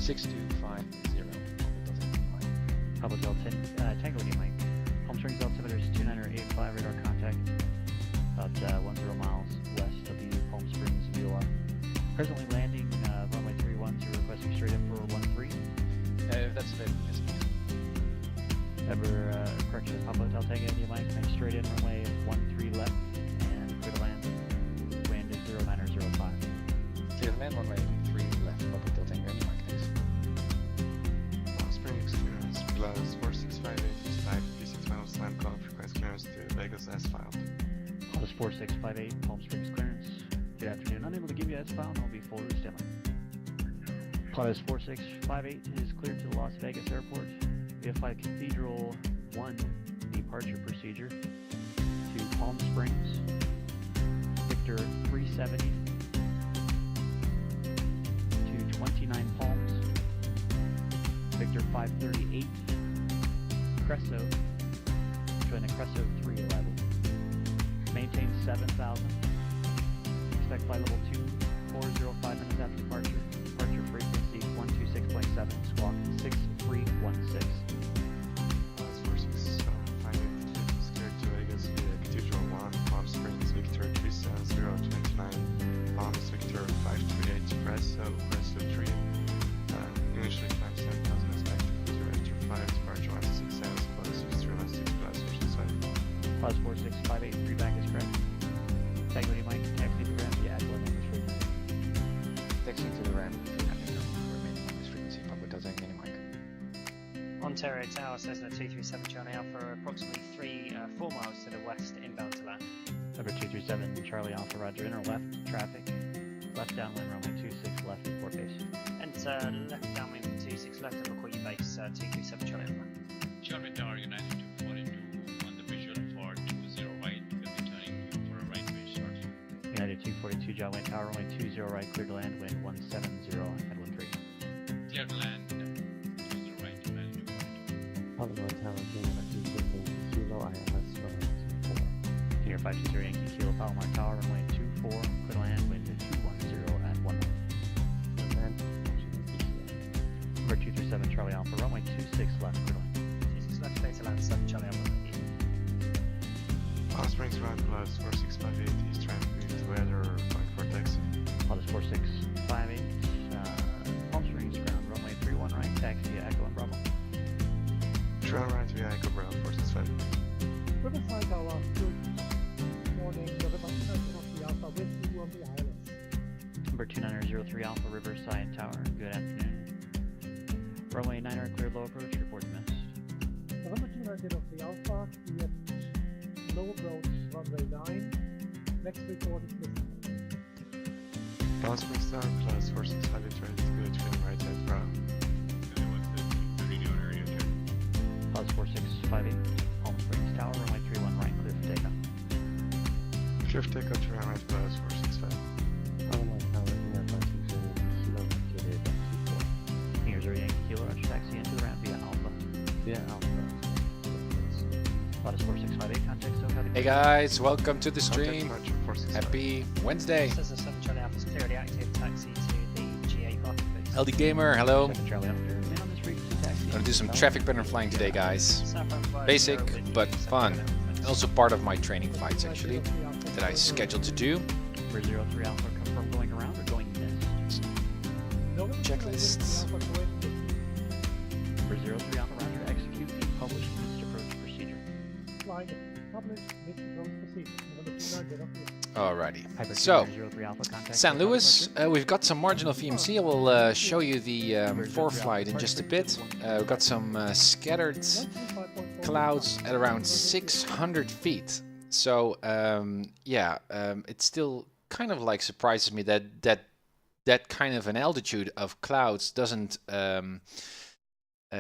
6250. Pablo Del Tango India Mike. Palm Springs altimeter is 2985 radar contact. About 10 miles west of the Palm Springs VOR. Presently landing runway 31, so requesting straight in for 13. If that's available, yes please. Ever correction, Pablo Del Tango India Mike. Make straight in runway 13 left and clear to land. Wind is 0905. Clear to land, runway 3 left, Pablo Del Tango India Mike, thanks. Palm Springs clearance plus 4658 is 5 PC 12 slam call request clearance to Vegas S file. Plus 4658 Palm Springs clearance. Good afternoon. Unable to give you S file. I'll be full route standby. Plus 4658 is cleared to the Las Vegas airport. VFI Cathedral 1 departure procedure to Palm Springs. Victor 370 to 29 Palms. Victor 538. Cresso. Join the Cresso 3 level. Maintain 7,000. Expect flight level 2405 minutes after departure. Departure frequency 126.7. Squawk 6316. Plus 4658 is cleared to Vegas via Cathedral 1, Palm Springs, Victor 37029, Palms, Victor 538, Presso 3. Initially climb 7,000 expect cruiser after 5, departure 166 plus 316 plus 5. Plus 4658, free back is correct. Tango India Mike, taxi to ramp via Aquila on this frequency. Taxi to the ramp, remaining on this frequency, Pablo Del Tango India Mike. Ontario Tower, Cessna 237 Charlie Alpha, approximately 4 miles to the west, inbound to land. Number 237, Charlie Alpha, roger, inner left, traffic. Left downwind, runway 26 left, port base. Enter left downwind 26 left and record your base 237 Charlie Alpha. Charlie Tower, United 242 on the visual for 20 right, will be turning you for a right base shortly. United 242, John Wayne Tower, runway 20 right, clear to land, wind 170, headwind 3. Clear to land, 20 right, United 242. Pablo Tower, Yankee Kilo, ILS 24. Senior 520 Yankee Kilo, Palomar Tower, runway 24, clear to land, wind 210 at 1. Number 237, Charlie Alpha, runway 26 left, clear to land. 26 left, clear to land 7 Charlie Alpha. Palm Springs round plus 4658 is trying to weather point for taxi. Plus 4658, Palm Springs ground, runway 31 right, taxi to Echo and Bravo. Trail right via Echo Brown 465. Riverside Tower, good morning. November 290 of the Alpha with you on the island. Number 2903 Alpha, Riverside Tower, good afternoon. Runway 9 cleared low approach, report missed. November 290 of the Alpha, cleared low approach, runway 9. Next report is missing. Palm Springs Tower plus 4658 ready to go to right at Brown. Plus 4658, Palm Springs Tower, runway 31 right, clear for takeoff. Clear for takeoff to right plus 465. Pablo Tower, Kilo, Kilo, Here's our Yankee Kilo, Roger, taxi into the ramp via Alpha. via Alpha. Plus 4658, contact SoCal. Hey guys, welcome to the stream. Contact Archer 465. Happy Wednesday. Cessna 7 Charlie Alpha is clearly active, taxi to the GA parking base. LD Gamer, hello. Second Charlie Alpha, remain on this frequency, taxi. I'm gonna do some traffic pattern flying today, guys. Southbound flight, Basic, 0 wind, but 7 fun. Charlie Alpha. Also part of my training flights, actually, that I scheduled to do. Number 03 Alpha, confirm going around or going missed. Checklists. Number 03 Alpha, roger, execute the published missed approach procedure. Flying published missed approach procedure. November 290 of the Alrighty. Hyper So, 03 Alpha, contact San SoCal Luis, departure. we've got some marginal VMC. I will show you the ForeFlight in just a bit. We've got some scattered clouds at around 600 feet. So yeah, it still kind of like surprises me that kind of an altitude of clouds doesn't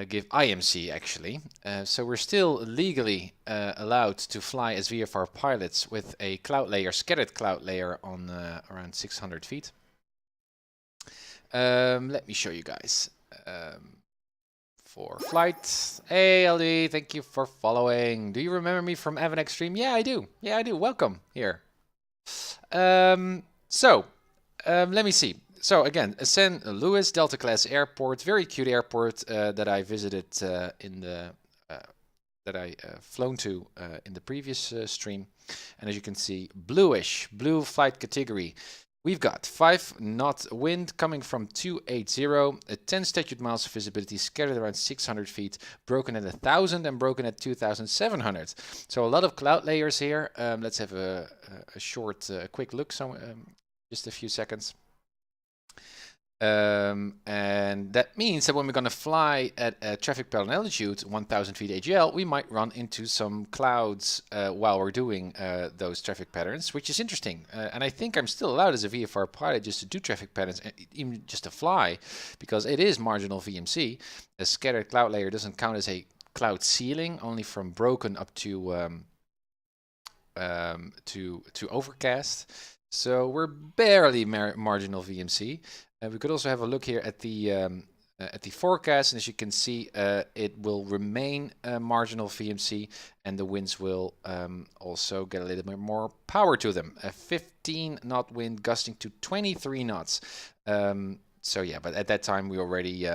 give IMC actually. So we're still legally allowed to fly as VFR pilots with a cloud layer, scattered cloud layer on around 600 feet. Let me show you guys. ForeFlight. Hey LD, thank you for following. Do you remember me from Evan Extreme? Yeah, I do. Yeah, I do. Welcome here. Let me see. So again, St. Louis Delta class airport, very cute airport that I visited flown to in the previous stream. And as you can see, blue flight category. We've got 5 knot wind coming from 280, 10 statute miles of visibility, scattered around 600 feet, broken at 1,000 and broken at 2,700. So a lot of cloud layers here. Let's have a short, quick look, just a few seconds. And that means that when we're going to fly at a traffic pattern altitude, 1,000 feet AGL, we might run into some clouds while we're doing those traffic patterns, which is interesting. And I think I'm still allowed as a VFR pilot just to do traffic patterns, even just to fly, because it is marginal VMC. A scattered cloud layer doesn't count as a cloud ceiling, only from broken up to overcast. So we're barely marginal VMC. We could also have a look here at the forecast, and as you can see, it will remain marginal VMC, and the winds will also get a little bit more power to them. A 15 knot wind gusting to 23 knots. So yeah, but at that time we're already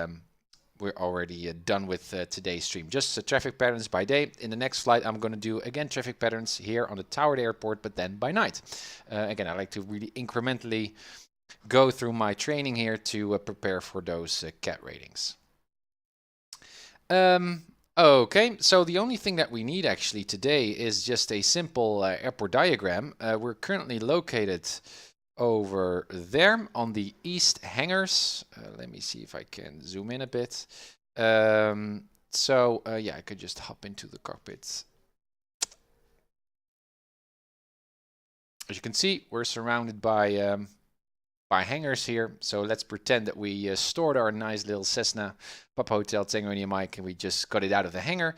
done with today's stream. Just traffic patterns by day. In the next flight, I'm going to do again traffic patterns here on the towered airport, but then by night. Again, I like to really incrementally go through my training here to prepare for those CAT ratings. Okay, so the only thing that we need actually today is just a simple airport diagram. We're currently located over there on the east hangars. Let me see if I can zoom in a bit. Yeah, I could just hop into the cockpit. As you can see, we're surrounded by hangars here. So let's pretend that we stored our nice little Cessna Papa Hotel Tango India Mike and we just got it out of the hangar.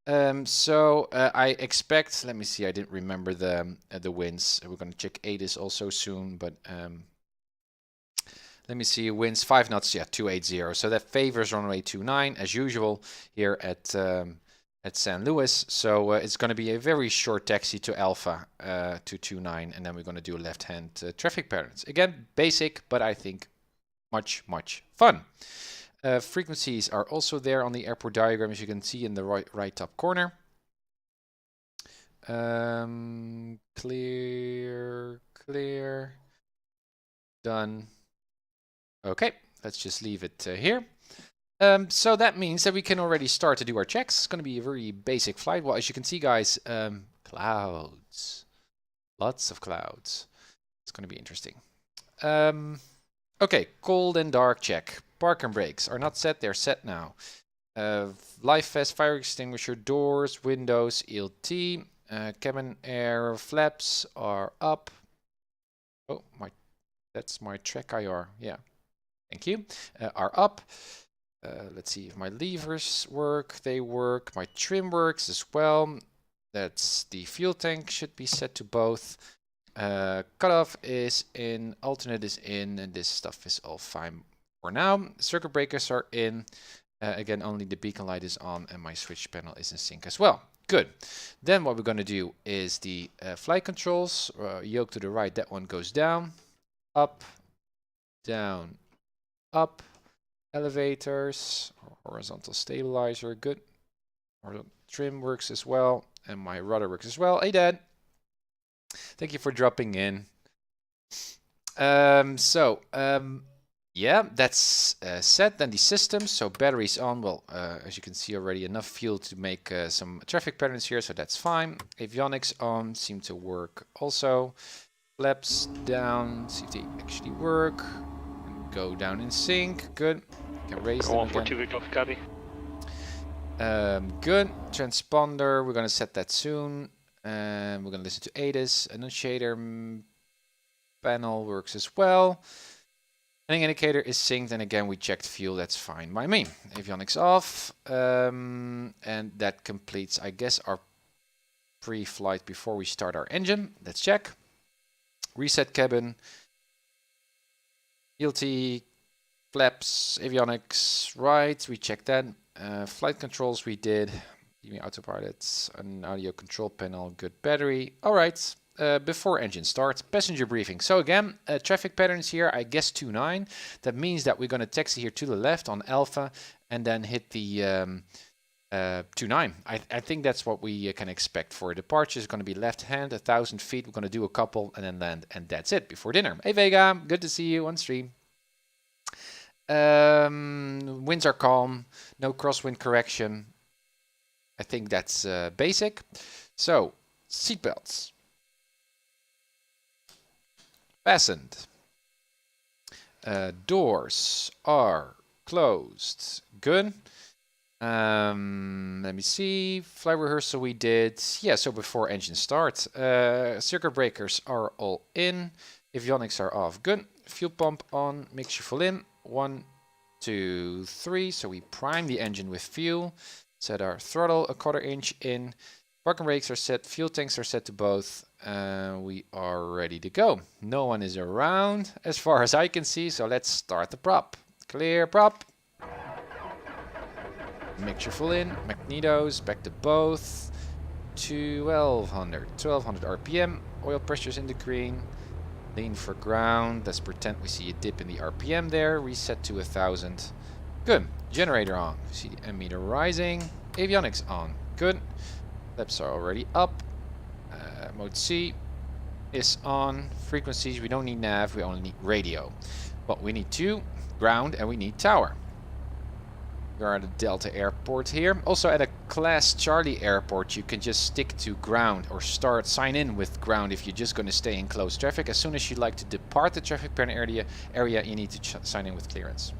I expect, let me see, I didn't remember the winds. We're going to check ATIS also soon, but let me see, winds 5 knots, yeah, 280. So that favors runway 29 as usual here at San Luis. So it's going to be a very short taxi to Alpha to 29, and then we're going to do left-hand traffic patterns. Again, basic, but I think much fun. Frequencies are also there on the airport diagram, as you can see in the right top corner. Clear, done. Okay, let's just leave it here. So that means that we can already start to do our checks. It's going to be a very basic flight. Well, as you can see, guys, clouds. Lots of clouds. It's going to be interesting. Okay, cold and dark check. Park and brakes are not set. They're set now. Life vest, fire extinguisher, doors, windows, ELT. Cabin air flaps are up. Oh, that's my TrackIR. Yeah, thank you. Are up. Let's see if my levers work. They work. My trim works as well. That's the fuel tank should be set to both. Cutoff is in, alternate is in, and this stuff is all fine for now. Circuit breakers are in. Again, only the beacon light is on, and my switch panel is in sync as well. Good. Then what we're going to do is the flight controls. Yoke to the right, that one goes down, up, down, up. Elevators, horizontal stabilizer, good. Trim works as well, and my rudder works as well. Hey, Dad. Thank you for dropping in. Yeah, that's set. Then the systems, so batteries on. Well, as you can see already, enough fuel to make some traffic patterns here, so that's fine. Avionics on, seem to work also. Flaps down, see if they actually work. Go down in sync, good. Can raise them again. Copy. Good. Transponder, we're going to set that soon. We're going to listen to ATIS. Annunciator panel works as well. Landing indicator is synced, and again we checked fuel, that's fine by me. Avionics off, and that completes, I guess, our pre-flight before we start our engine. Let's check. Reset cabin. ELT, flaps, avionics, right, we checked that. Flight controls we did. Autopilots, an audio control panel, good battery. All right, before engine start, passenger briefing. So again, traffic patterns here, I guess 2.9. That means that we're going to taxi here to the left on Alpha and then hit the 2.9. I think that's what we can expect for departure. It's going to be left hand, 1,000 feet. We're going to do a couple and then land, and that's it before dinner. Hey Vega, good to see you on stream. Winds are calm, no crosswind correction. I think that's basic. So, seatbelts. Fastened. Doors are closed. Good. Let me see. Fly rehearsal we did. Yeah, so before engine start. Circuit breakers are all in. Avionics are off. Good. Fuel pump on. Mixture full in. 1, 2, 3. So we prime the engine with fuel. Set our throttle 1/4 inch in. Parking brakes are set. Fuel tanks are set to both. We are ready to go. No one is around as far as I can see. So let's start the prop. Clear prop. Mixture full in. Magnetos back to both. 1200 RPM. Oil pressure's in the green. Lean for ground. Let's pretend we see a dip in the RPM there. Reset to 1,000. Good. Generator on. We see the ammeter rising. Avionics on. Good. Flaps are already up. Mode C is on. Frequencies, we don't need nav, we only need radio. But we need 2, ground, and we need tower. We are at a Delta airport here. Also at a Class Charlie airport, you can just stick to ground or sign in with ground if you're just going to stay in close traffic. As soon as you like to depart the traffic pattern area, you need to sign in with clearance.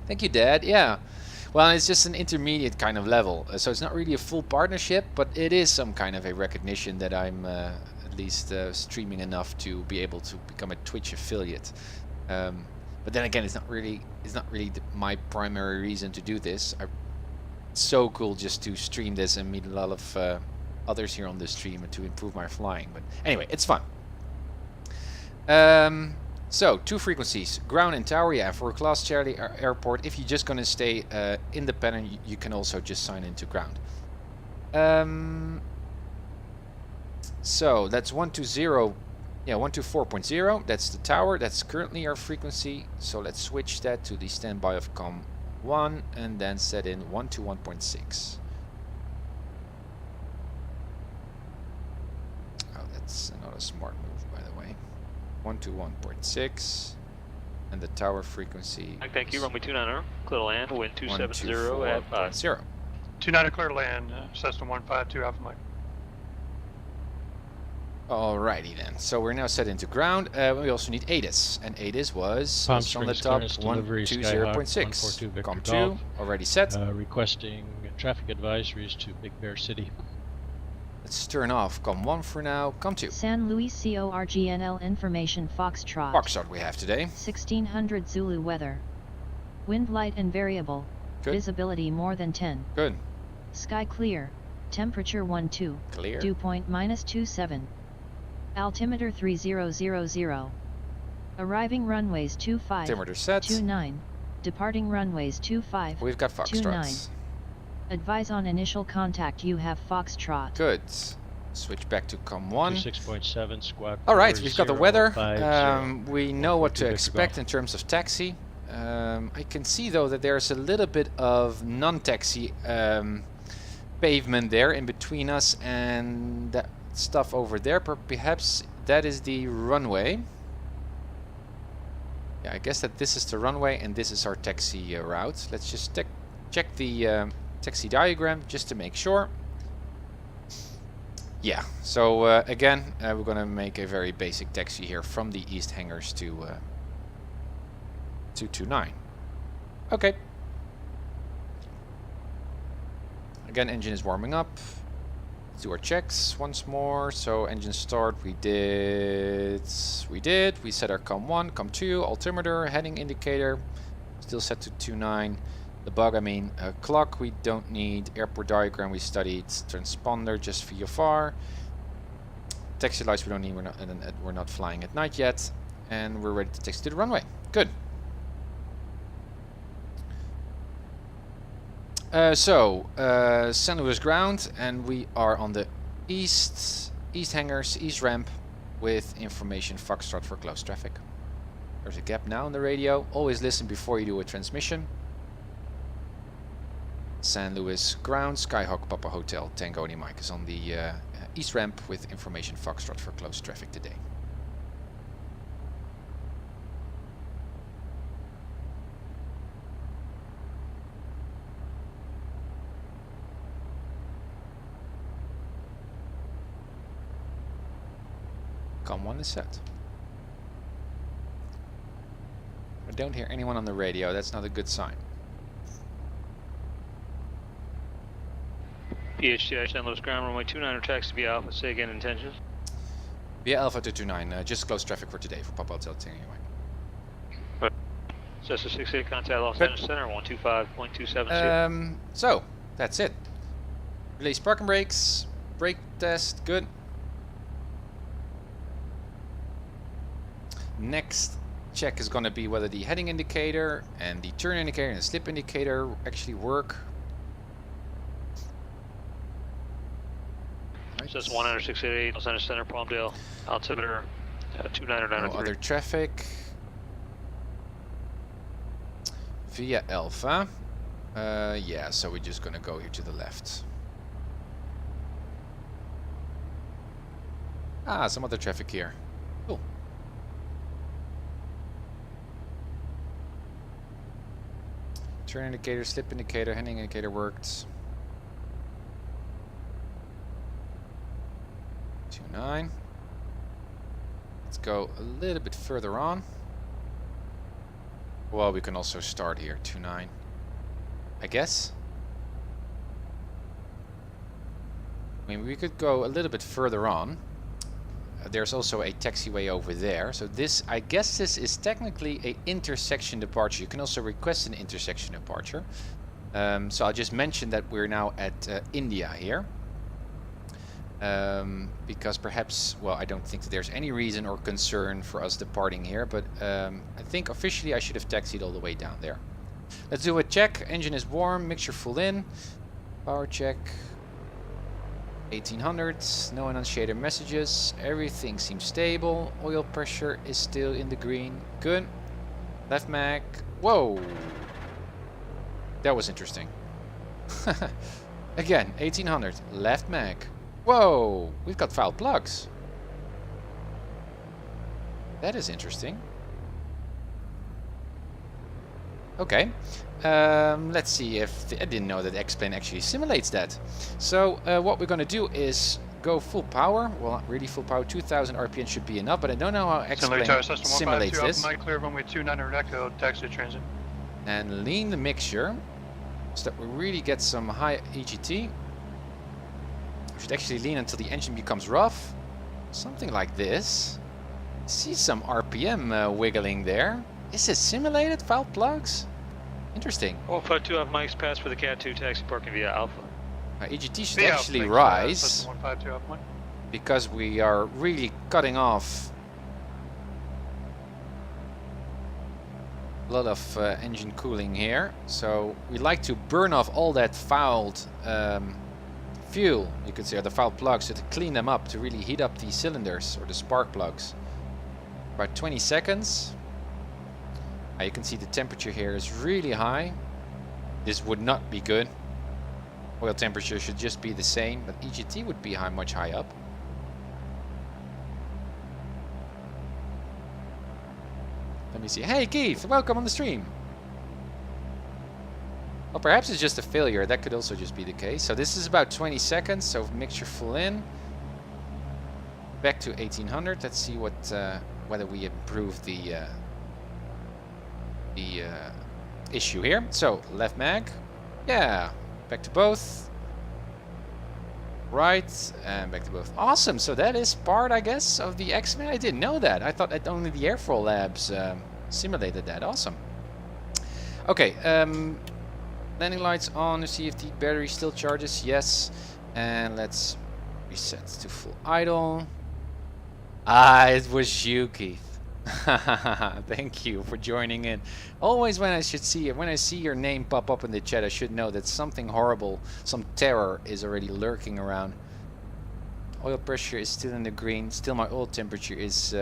Thank you, Dad. Yeah. Well, it's just an intermediate kind of level. So it's not really a full partnership, but it is some kind of a recognition that I'm at least streaming enough to be able to become a Twitch affiliate. But then again, it's not really my primary reason to do this. It's so cool just to stream this and meet a lot of others here on the stream and to improve my flying. But anyway, it's fun. So, 2 frequencies, ground and tower. Yeah, for a Class Charlie airport, if you're just going to stay in the pattern, you can also just sign into ground. So, that's 120, yeah, 124.0. That's the tower. That's currently our frequency. So, let's switch that to the standby of COM 1 and then set in 121.6. Oh, that's another smart move, by the way. 121.6, and the tower frequency. Thank you, runway 29er, clear to land, wind 270 at 5. 0. 29er clear to land, Cessna 152 Alpha Mike. Alrighty then, so we're now set into ground. We also need ATIS, and ATIS was on the top 120.6. COM 2 already set. Requesting traffic advisories to Big Bear City. Let's turn off COM 1 for now. COM 2. San Luis CORGNL information Foxtrot. Foxtrot we have today. 1600 Zulu weather. Wind light and variable. Good. Visibility more than 10. Good. Sky clear. Temperature 12. Clear. Dew point -27. Altimeter 3000. Arriving runways 25. Altimeter set. 29. Departing runways 25. We've got Foxtrots. 29. Advise on initial contact. You have Foxtrot. Good. Switch back to COM 1. 26.7 squawk. Alright, we've got the weather. 50. We know what to expect in terms of taxi. I can see though that there's a little bit of non-taxi pavement there in between us and that stuff over there. Perhaps that is the runway. Yeah, I guess that this is the runway and this is our taxi route. Let's just check the taxi diagram just to make sure. Yeah, so again, we're gonna make a very basic taxi here from the east hangars to 29. Okay. Again, engine is warming up. Let's do our checks once more. So engine start, we did. We set our COM 1, COM 2, altimeter, heading indicator, still set to 29. The bug, I mean, clock we don't need. Airport diagram we studied. Transponder just for VFR. Taxi lights we don't need. We're not flying at night yet, and we're ready to taxi to the runway. Good. San Luis ground, and we are on the east east hangars, east ramp with information Foxtrot for close traffic. There's a gap now on the radio. Always listen before you do a transmission. San Luis ground, Skyhawk Papa Hotel, Tango Mike is on the east ramp with information Foxtrot for close traffic today. Com 1 is set. I don't hear anyone on the radio, that's not a good sign. PHTI San Luis ground, runway 29 taxi via Alpha, say again intentions. Via Alpha to 29, just close traffic for today for Papa Hotel Tango Mike. Cessna 68 contact Los Angeles Center 125.272. So, that's it. Release parking brakes, brake test, good. Next check is going to be whether the heading indicator and the turn indicator and the slip indicator actually work. Says 10688 Los Angeles Center, Palmdale, altimeter 29903. No other traffic. Via Alpha. Yeah, so we're just going to go here to the left. Ah, some other traffic here. Cool. Turn indicator, slip indicator, heading indicator worked. 29. Let's go a little bit further on. Well, we can also start here, 29. I guess. I mean, we could go a little bit further on. There's also a taxiway over there. So this, I guess this is technically a intersection departure. You can also request an intersection departure. So I'll just mention that we're now at India here. Because perhaps, well, I don't think that there's any reason or concern for us departing here, but I think officially I should have taxied all the way down there. Let's do a check. Engine is warm, mixture full in. Power check. 1800, no annunciator messages, everything seems stable, oil pressure is still in the green, good. Left mag, whoa! That was interesting. Again, 1800, left mag. Whoa, we've got foul plugs. That is interesting. Okay, let's see if I didn't know that X-Plane actually simulates that. So what we're going to do is go full power. Well, not really full power. 2000 RPM should be enough, but I don't know how X-Plane simulates this. Clear runway 29 echo, taxi transit. And lean the mixture so that we really get some high EGT. We should actually lean until the engine becomes rough. Something like this. See some RPM wiggling there. Is this simulated? Foul plugs? Interesting. 152 off Mike's pass for the Cat 2 taxi parking via Alpha. EGT should actually rise because we are really cutting off a lot of engine cooling here. So we like to burn off all that fouled fuel, you could say, or the foul plugs, so to clean them up, to really heat up the cylinders or the spark plugs. About 20 seconds. You can see the temperature here is really high. This would not be good. Oil temperature should just be the same, but EGT would be much high up. Let me see. Hey Keith, welcome on the stream. Well, perhaps it's just a failure. That could also just be the case. So this is about 20 seconds. So mixture full in. Back to 1800. Let's see what whether we improve the issue here. So left mag, yeah, back to both, right, and back to both. Awesome. So that is part, I guess, of the X-Men. I didn't know that. I thought that only the Airflow Labs simulated that. Awesome. Okay, landing lights on to see if the battery still charges. Yes, and let's reset to full idle. Ah, it was you, Keith. Thank you for joining in. Always when I see your name pop up in the chat, I should know that something horrible, some terror is already lurking around. Oil pressure is still in the green. Still my oil temperature is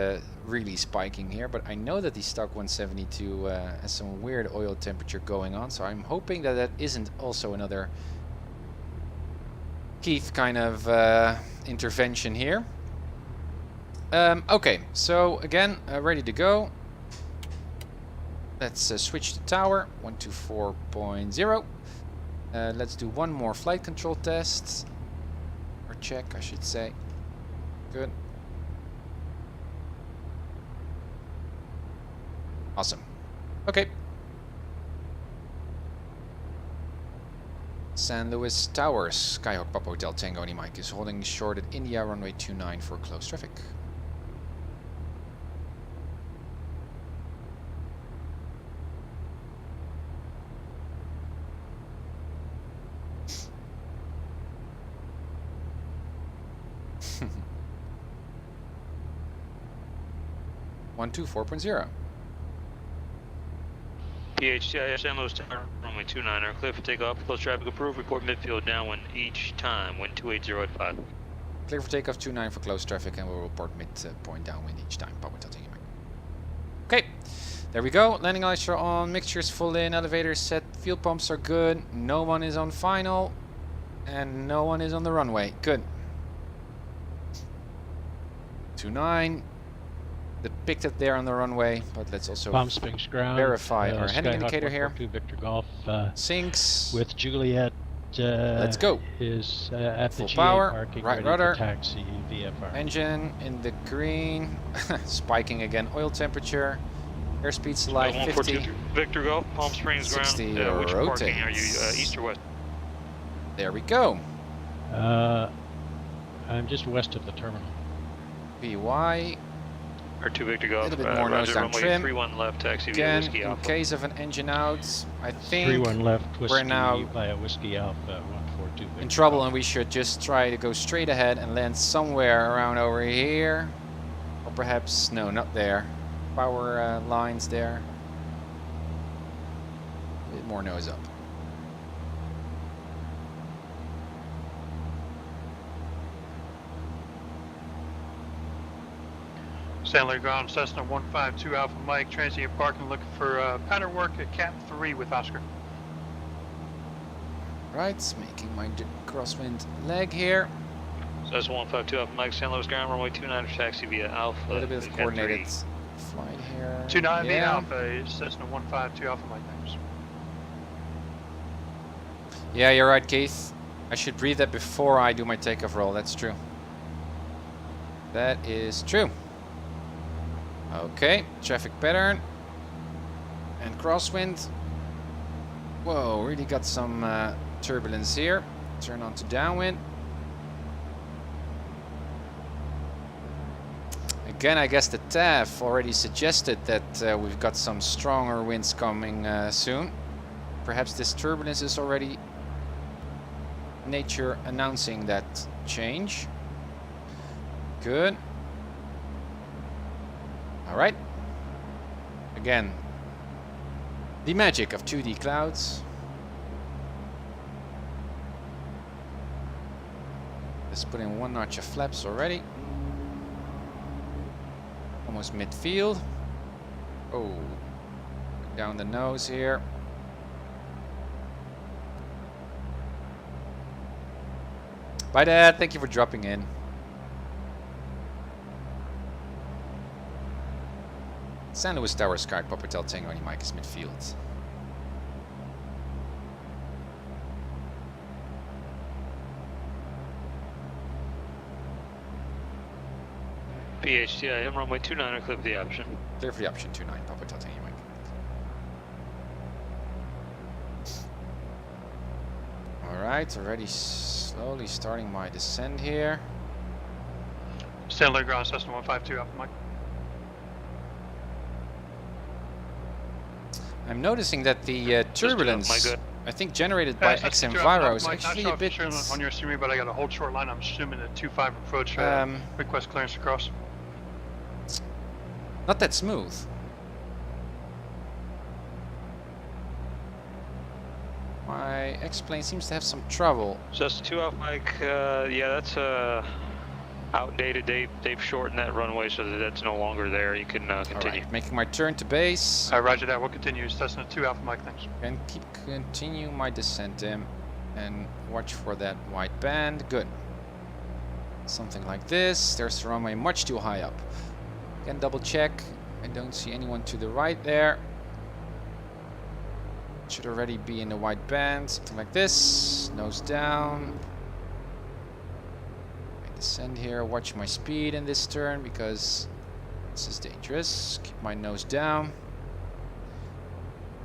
really spiking here, but I know that the stock 172 has some weird oil temperature going on, so I'm hoping that that isn't also another Keith kind of intervention here. Okay, so again, ready to go. Let's switch to tower 124.0. Let's do one more flight control test. Or check, I should say. Good. Awesome. Okay. San Luis Towers, Skyhawk Papa Hotel Tango Any Mike is holding short at India runway 29 for close traffic. One, 4.0. PHTI San Luis Tower, runway 29, are clear for takeoff. Close traffic approved. Report midfield downwind each time. Wind 280 at 5. Clear for takeoff 29 for close traffic, and we'll report midpoint downwind each time. Okay, there we go. Landing lights are on. Mixtures full in. Elevators set. Fuel pumps are good. No one is on final, and no one is on the runway. Good. 29. Depicted there on the runway, but let's also Palm Springs ground, verify our heading Skyhawk indicator here. 142 Victor Golf Sinks. with Juliet. Let's go. Is at Full the power, parking, right ready rudder. for taxi VFR. Engine in the green. Spiking again. Oil temperature. Airspeed slide 50. Victor Golf, Palm Springs 60 ground. Which parking rotates. are you, east or west? There we go. I'm just west of the terminal. VY. Or 2 Victor A Golf. little bit more nose down runway trim. 31 left, taxi via Again, Whiskey in Alpha. case of an engine out, I think 31 left, Whiskey we're now via Whiskey Alpha 142 Victor in trouble, Golf. and we should just try to go straight ahead and land somewhere around over here, or perhaps no, not there. Power lines there. A bit more nose up. Stanley ground, Cessna 152 Alpha Mike, transient parking, looking for pattern work at Cap 3 with Oscar. Right, making my crosswind leg here. Cessna 152 Alpha Mike, San Luis ground, runway 29 for taxi via Alpha. A little bit of Cat coordinated 3. flight here. 29 Yeah. Alpha is Cessna 152 Alpha Mike, thanks. Yeah, you're right, Keith. I should breathe that before I do my takeoff roll. That's true. That is true. Okay, traffic pattern. And crosswind. Whoa, really got some turbulence here. Turn on to downwind. Again, I guess the TAF already suggested that we've got some stronger winds coming soon. Perhaps this turbulence is already nature announcing that change. Good. All right. Again, the magic of 2D clouds. Let's put in one notch of flaps already. Almost midfield. Oh, down the nose here. Bye, Dad. Thank you for dropping in. San Luis Tower, Skyhawk Papa Hotel Tango Any Mike is midfield. PHTIM runway 29 or clip the option. Clear for the option 29, Papa Hotel Tango Any Mike. Alright, already slowly starting my descent here. Stanley ground, Cessna 152 Alpha Mike. I'm noticing that the turbulence, I think generated by xEnviro, is actually a bit... on your streaming, but I got a hold short line. I'm assuming a 2-5 approach. Request clearance to cross. Not that smooth. My X-plane seems to have some trouble. Just 2 Alpha Mike, yeah, that's Outdated, they've shortened that runway so that that's no longer there. You can continue. Alright, making my turn to base. Roger that, we'll continue. Cessna 2 Alpha Mike, thanks. And continue my descent, Tim. And watch for that white band. Good. Something like this. There's the runway much too high up. Again, double check. I don't see anyone to the right there. Should already be in the white band. Something like this. Nose down. I descend here. Watch my speed in this turn because this is dangerous. Keep my nose down.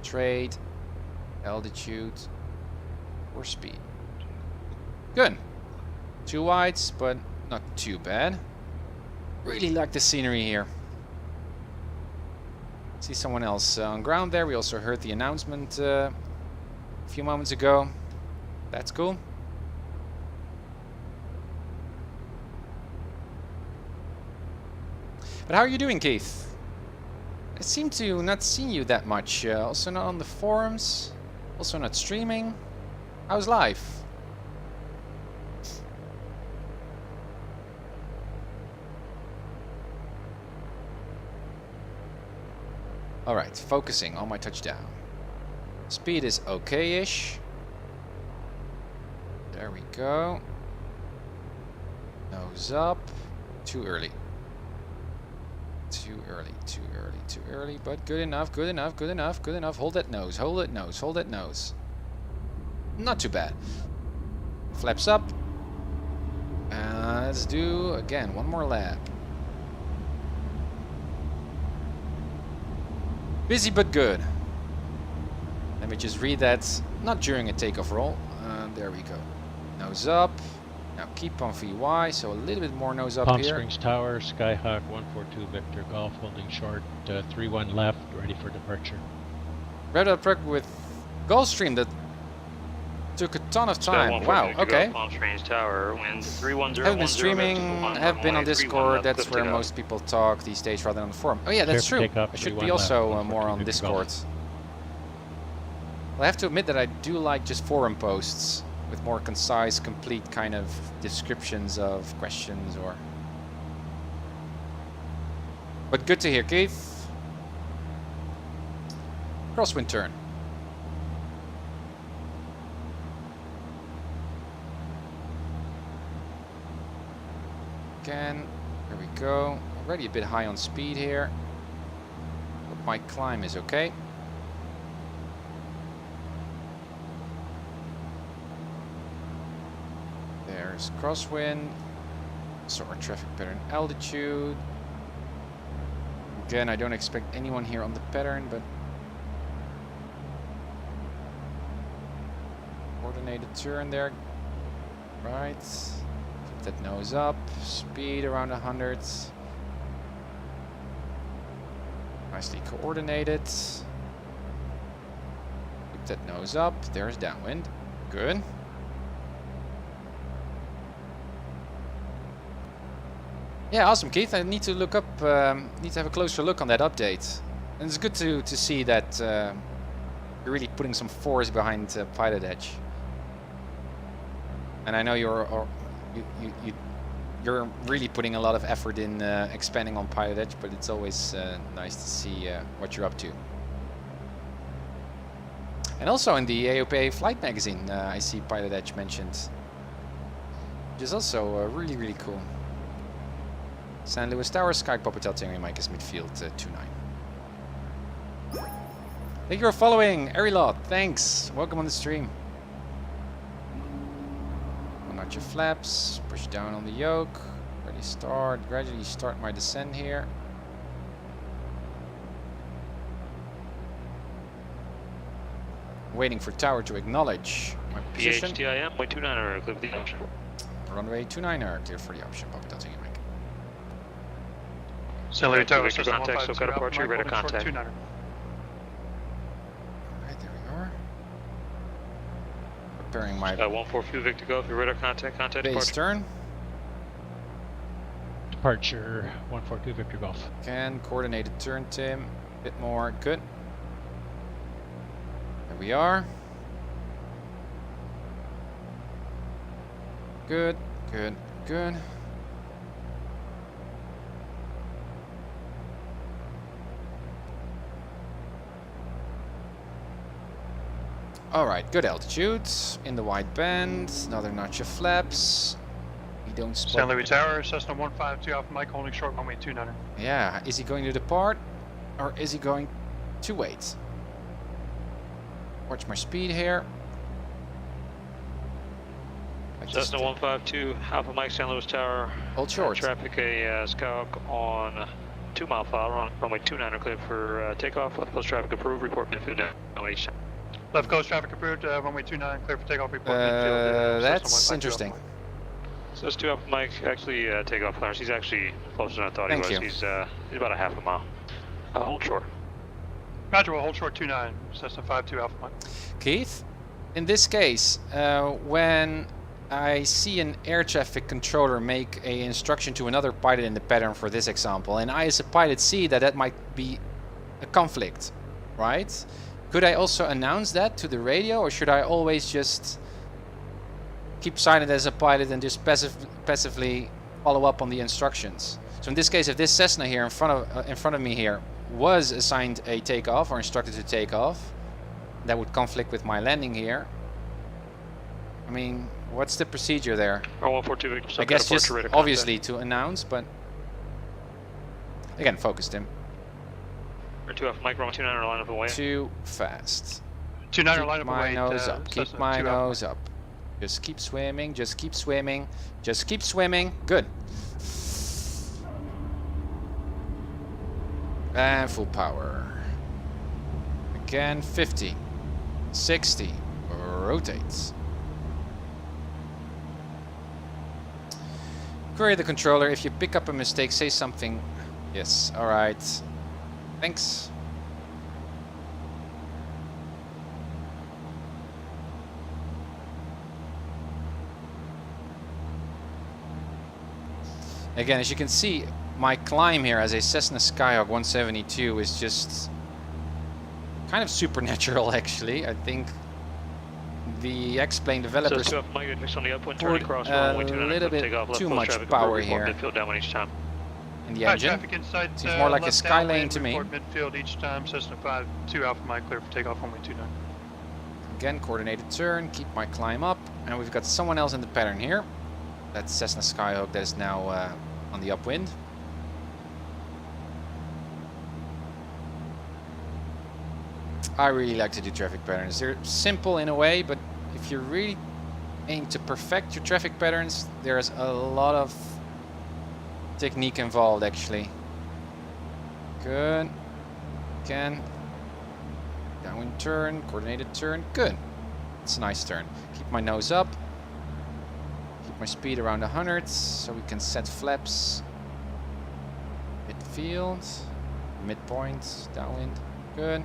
Trade. Altitude. Or speed. Good. 2 wides, but not too bad. Really like the scenery here. See someone else on ground there. We also heard the announcement a few moments ago. That's cool. But how are you doing, Keith? I seem to not see you that much. Also not on the forums. Also not streaming. How's life? Alright, focusing on my touchdown. Speed is okay-ish. There we go. Nose up. Too early. Too early, too early, too early. But good enough, good enough, good enough, good enough. Hold that nose, hold that nose, hold that nose. Not too bad. Flaps up. Let's do, again, one more lap. Busy but good. Let me just read that. Not during a takeoff roll. There we go. Nose up. Now keep on VY, so a little bit more nose up Palm here. Springs Tower, Skyhawk 142 Victor Golf, holding short, 3-1 left, ready for departure. Rudder truck with Gulfstream that took a ton of time. Wow, okay. Palm Springs Tower, wind 310. Haven't been streaming, have been on Discord. That's where most people talk these days rather than on the forum. Oh yeah, that's true. I should be also more on Discord. Well, I have to admit that I do like just forum posts with more concise, complete kind of descriptions of questions or... But good to hear, Keith. Crosswind turn. Again, here we go. Already a bit high on speed here. But my climb is okay. There's crosswind. So our traffic pattern altitude. Again, I don't expect anyone here on the pattern, but coordinated turn there. Right. Keep that nose up. Speed around 100. Nicely coordinated. Keep that nose up. There's downwind. Good. Yeah, awesome, Keith. I need to look up, need to have a closer look on that update. And it's good to see that you're really putting some force behind PilotEdge. And I know you're really putting a lot of effort in expanding on PilotEdge, but it's always nice to see what you're up to. And also in the AOPA Flight magazine, I see PilotEdge mentioned, which is also really, really cool. San Luis Tower, Sky Hotel Tango Mike is midfield 2-9. Thank you for following, Arilot. Thanks. Welcome on the stream. On out your flaps, push down on the yoke. Ready, start. Gradually start my descent here. Waiting for tower to acknowledge my position. PHTIM, 29er, clear for the option. Runway 29er, clear for the option. Hotel Tango Mike. San Luis Tower, Victor contact, so got departure, radar contact. Alright, there we are. Preparing my 142 Victor Golf, your radar contact, base departure. turn. Departure 142 Victor Golf. Can coordinated turn, Tim. A bit more. Good. There we are. Good, good, good. Alright, good altitude. In the wide band. Another notch of flaps. We don't spot... San Luis Tower, Cessna 152 Alpha Mike, holding short runway 29er. Yeah, is he going to depart? Or is he going to wait? Watch my speed here. Cessna 152 Alpha Mike, San Luis Tower. Hold short. Traffic a Skyhawk on 2 mile file, runway 29er clear for takeoff. Left coast traffic approved, report midfield down H. Left coast traffic approved, runway 29, clear for takeoff, report midfield. That's interesting. So that's 2 Alpha Mike, actually takeoff clearance. He's actually closer than I thought he was. He's about a half a mile. Hold short. Roger, we'll hold short 29, Cessna 52 Alpha Mike. Keith, in this case, when I see an air traffic controller make an instruction to another pilot in the pattern for this example, and I as a pilot see that that might be a conflict, right? Could I also announce that to the radio, or should I always just keep silent as a pilot and just passively follow up on the instructions? So in this case, if this Cessna here in front of me here was assigned a takeoff or instructed to take off, that would conflict with my landing here. I mean, what's the procedure there? I guess just obviously to announce, but again, focused him. 2 Alpha Mike, runway 29er, line up away. Too fast. 29er, line up away. Keep my nose up. Keep my nose up. Just keep swimming. Just keep swimming. Just keep swimming. Good. And full power. Again, 50, 60. Rotates. Query the controller. If you pick up a mistake, say something. Yes. All right. Thanks. Again, as you can see, my climb here as a Cessna Skyhawk 172 is just kind of supernatural, actually. I think the X-Plane developers put a little bit too much power here in the engine. Seems more like a Skylane to me. Midfield each time, Cessna 52 Alpha Mike, clear for takeoff, runway 29. Again, coordinated turn, keep my climb up, and we've got someone else in the pattern here. That's Cessna Skyhawk that is now on the upwind. I really like to do traffic patterns. They're simple in a way, but if you really aim to perfect your traffic patterns, there's a lot of technique involved, actually. Good. Again. Downwind turn, coordinated turn. Good. It's a nice turn. Keep my nose up. Keep my speed around 100 so we can set flaps. Midfield. Midpoint. Downwind. Good.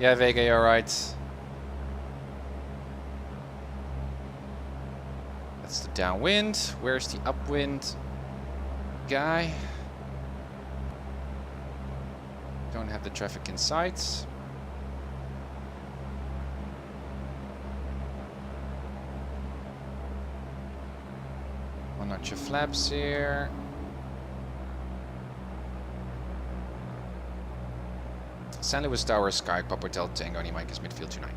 Yeah, Vega, you're right. That's the downwind. Where's the upwind guy? Don't have the traffic in sight. One notch of flaps here. San Luis Tower, Sky, Papa Hotel, Tango, and Mike is midfield 29.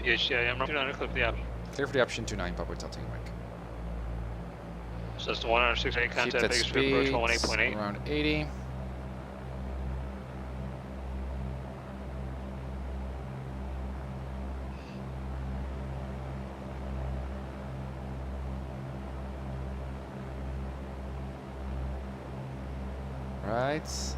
PHCIM, 29, clear for the option. Clear for the option 29, Papa Hotel, Tango, Mike. Cessna 168, contact Vegas approach 18.8. Around 80. Right.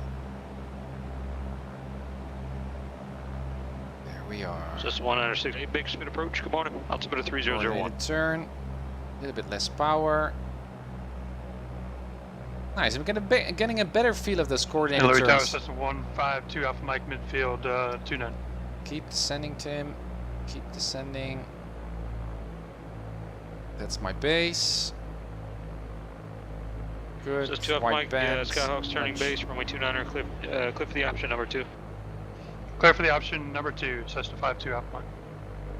There we are. Just 168, big speed approach. Good morning. Altimeter 3001. Turn. A little bit less power. Nice. I'm getting a better feel of those coordinated turns. Tower, Cessna 152 Alpha Mike, midfield 29. Keep descending, Tim. Keep descending. That's my base. Good. Just 2 Alpha Mike, Skyhawk's turning base, runway 29er, clear for the option number 2. Clear for the option number 2, Cessna 52 Alpha Mike.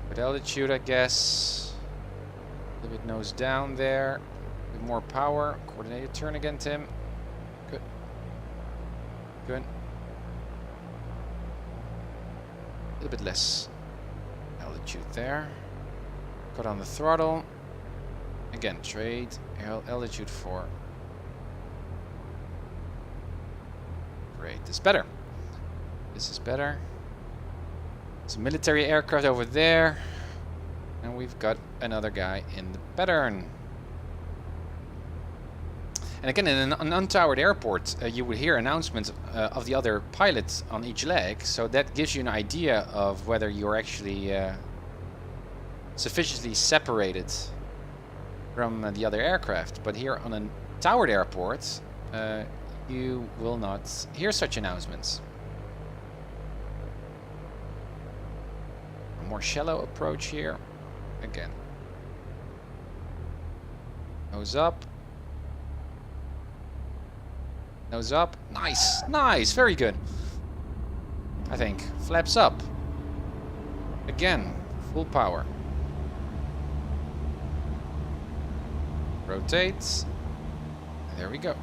Good altitude, I guess. A little bit nose down there. A bit more power. Coordinated turn again, Tim. Good. Good. A little bit less altitude there. Got on the throttle. Again, trade altitude 4. Great. This is better. This is better. There's a military aircraft over there. And we've got another guy in the pattern. And again, in an untowered airport, you would hear announcements of the other pilots on each leg. So that gives you an idea of whether you're actually sufficiently separated from the other aircraft. But here on a towered airport, you will not hear such announcements. A more shallow approach here. Again. Nose up. Nose up. Nice. Nice. Very good. I think. Flaps up. Again. Full power. Rotates. There we go.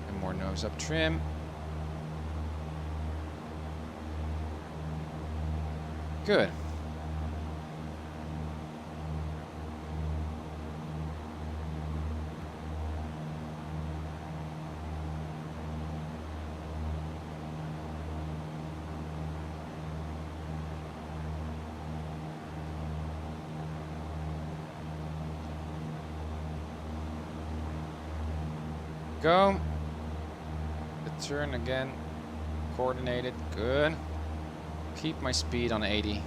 And more nose up trim. Good. Go. The turn again. Coordinated. Good. Keep my speed on 80. A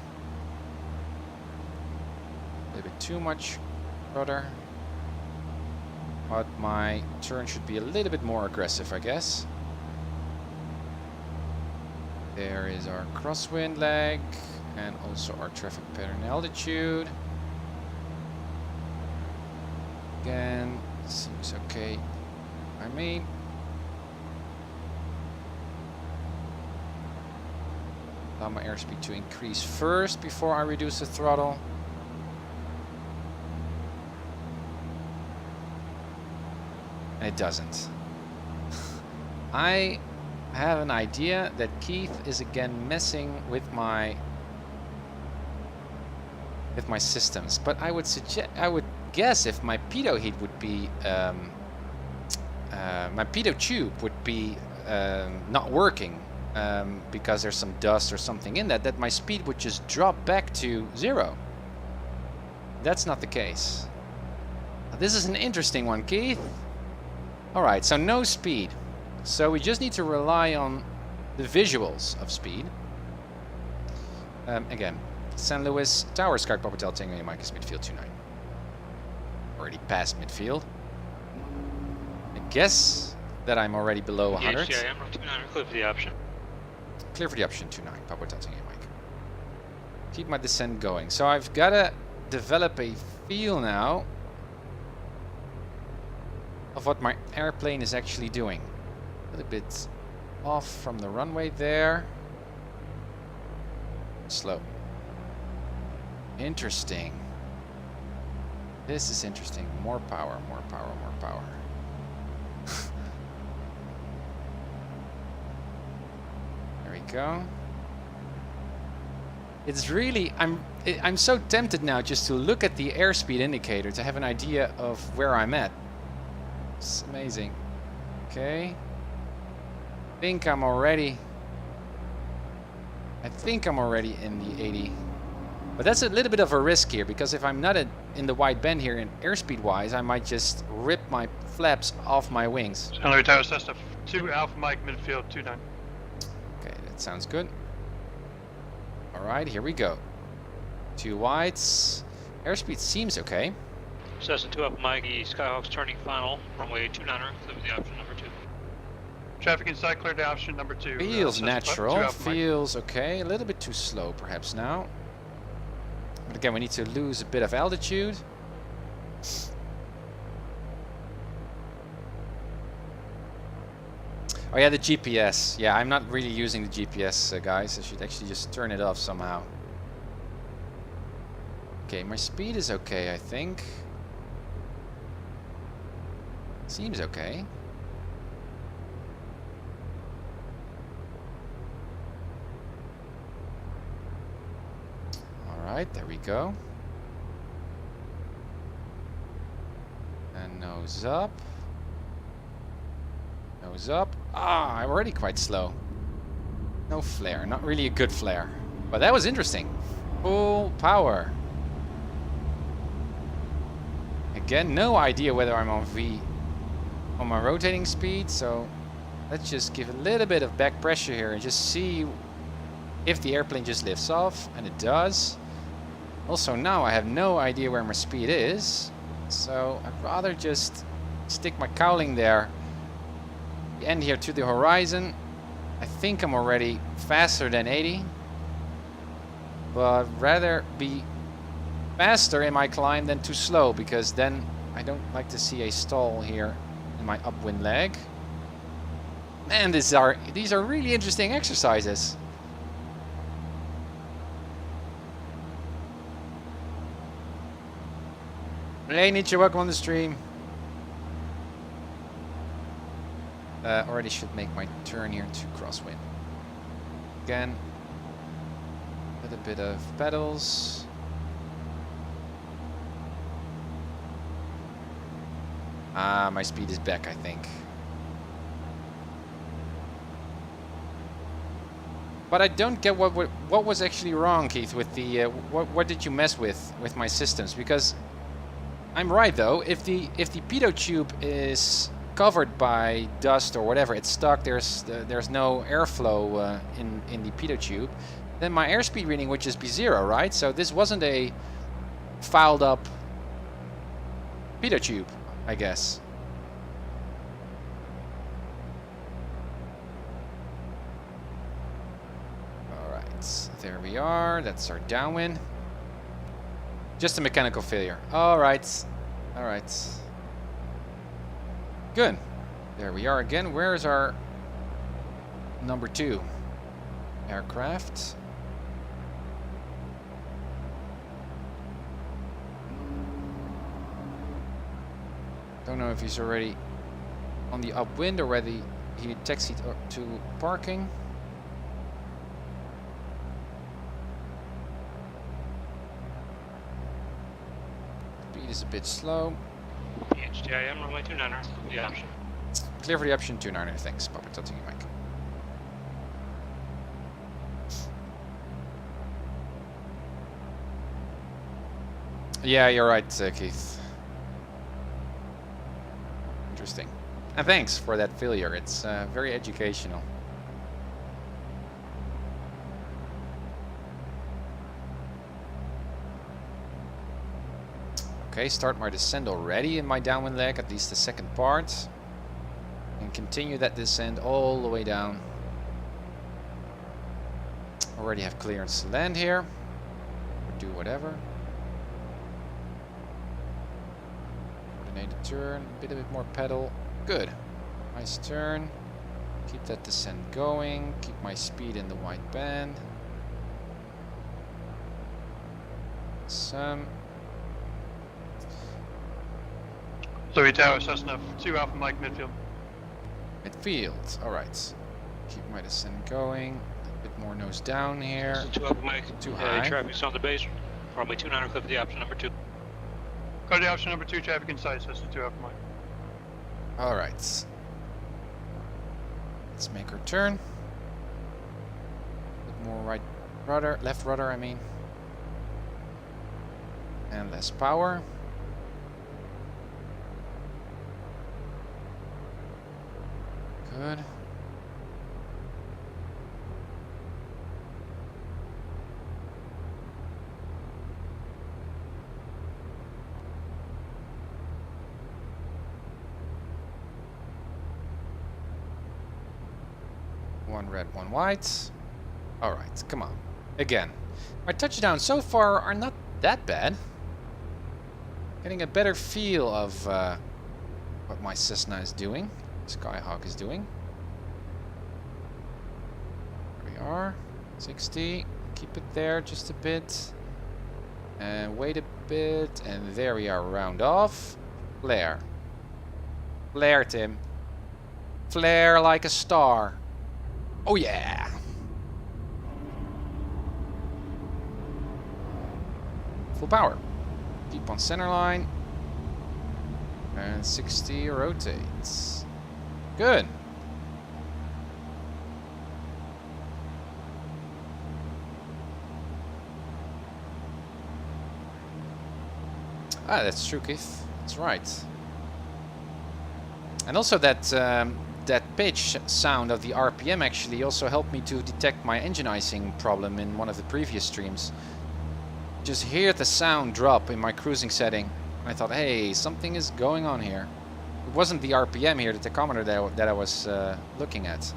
little bit too much rudder. But my turn should be a little bit more aggressive, I guess. There is our crosswind leg and also our traffic pattern altitude. Again, seems okay by me. Allow my airspeed to increase first before I reduce the throttle. And it doesn't. I have an idea that Keith is again messing with my systems, but I would guess if my pitot heat would be my pitot tube would be not working. Because there's some dust or something in that my speed would just drop back to 0. That's not the case. This is an interesting one, Keith. Alright, so no speed. So we just need to rely on the visuals of speed. Again, San Luis Tower, Skype Papa Hotel Tango, Mike is midfield 29. Already past midfield. I guess that I'm already below 100. Yeah, I'm 29, clear for the option. Clear for the option 29, Papa Hotel Tango, Mike. Keep my descent going. So I've got to develop a feel now of what my airplane is actually doing. A little bit off from the runway there. Slow. Interesting. This is interesting. More power, more power, more power. There we go. It's really, I'm so tempted now just to look at the airspeed indicator to have an idea of where I'm at. It's amazing. Okay. I think I'm already in the 80. But that's a little bit of a risk here, because if I'm not in the wide band here in airspeed wise, I might just rip my flaps off my wings. Chandler Tower, Cessna 2 Alpha Mike, midfield 29. Okay, that sounds good. Alright, here we go. 2 wides. Airspeed seems okay. Cessna 2 Alpha Mike, Skyhawk's turning final, runway 29er, clear with the option number 2. Traffic inside, cleared to option number 2. Feels natural, feels okay. A little bit too slow perhaps now. But again, we need to lose a bit of altitude. Oh yeah, the GPS. Yeah, I'm not really using the GPS, guys. I should actually just turn it off somehow. Okay, my speed is okay, I think. Seems okay. Alright, there we go. And nose up. Nose up. Ah, I'm already quite slow. No flare, not really a good flare. But that was interesting. Full power. Again, no idea whether I'm on V on my rotating speed, so let's just give a little bit of back pressure here and just see if the airplane just lifts off, and it does. Also now I have no idea where my speed is, so I'd rather just stick my cowling there. The end here to the horizon. I think I'm already faster than 80, but rather be faster in my climb than too slow, because then I don't like to see a stall here in my upwind leg. Man, these are really interesting exercises. Hey Nietzsche, welcome on the stream. Already should make my turn here to crosswind. Again, a little bit of pedals. Ah, my speed is back, I think. But I don't get what was actually wrong, Keith, with the what did you mess with my systems? Because I'm right though. If the pitot tube is covered by dust or whatever, it's stuck. There's no airflow in the pitot tube. Then my airspeed reading would just be 0, right? So this wasn't a fouled up pitot tube, I guess. Alright, there we are. That's our downwind. Just a mechanical failure. Alright. Alright. Good. There we are again. Where is our number 2 aircraft? Don't know if he's already on the upwind or whether he taxied to parking. Speed is a bit slow. HDIM, runway 29er, the option. Clear for the option 29er, thanks. Papa, touching you, Mike. Yeah, you're right, Keith. Interesting. And thanks for that failure. It's very educational. Okay, start my descent already in my downwind leg, at least the second part. And continue that descent all the way down. Already have clearance to land here. Or do whatever. Coordinated turn, a bit more pedal. Good. Nice turn. Keep that descent going. Keep my speed in the white band. Some. Louis Tower, Cessna 2 Alpha Mike, midfield. Midfield, alright. Keep my descent going. A bit more nose down here. 2 Alpha Mike. Too high. Traffic's on the base. Runway 29er, clip the option number 2. Go to the option number 2, traffic in sight, Cessna 2 Alpha Mike. Alright. Let's make our turn. A bit more right rudder, left rudder I mean. And less power. Good. One red, one white. Alright, come on. Again. My touchdowns so far are not that bad. Getting a better feel of what my Cessna is doing. Skyhawk is doing. are. 60. Keep it there just a bit. And wait a bit. And there we are. Round off. Flare. Flare, Tim. Flare like a star. Oh yeah. Full power. Keep on center line. And 60 rotates. Good. Ah, that's true, Keith. That's right. And also that that pitch sound of the RPM actually also helped me to detect my engine icing problem in one of the previous streams. Just hear the sound drop in my cruising setting. I thought, hey, something is going on here. It wasn't the RPM here, the tachometer that I was looking at.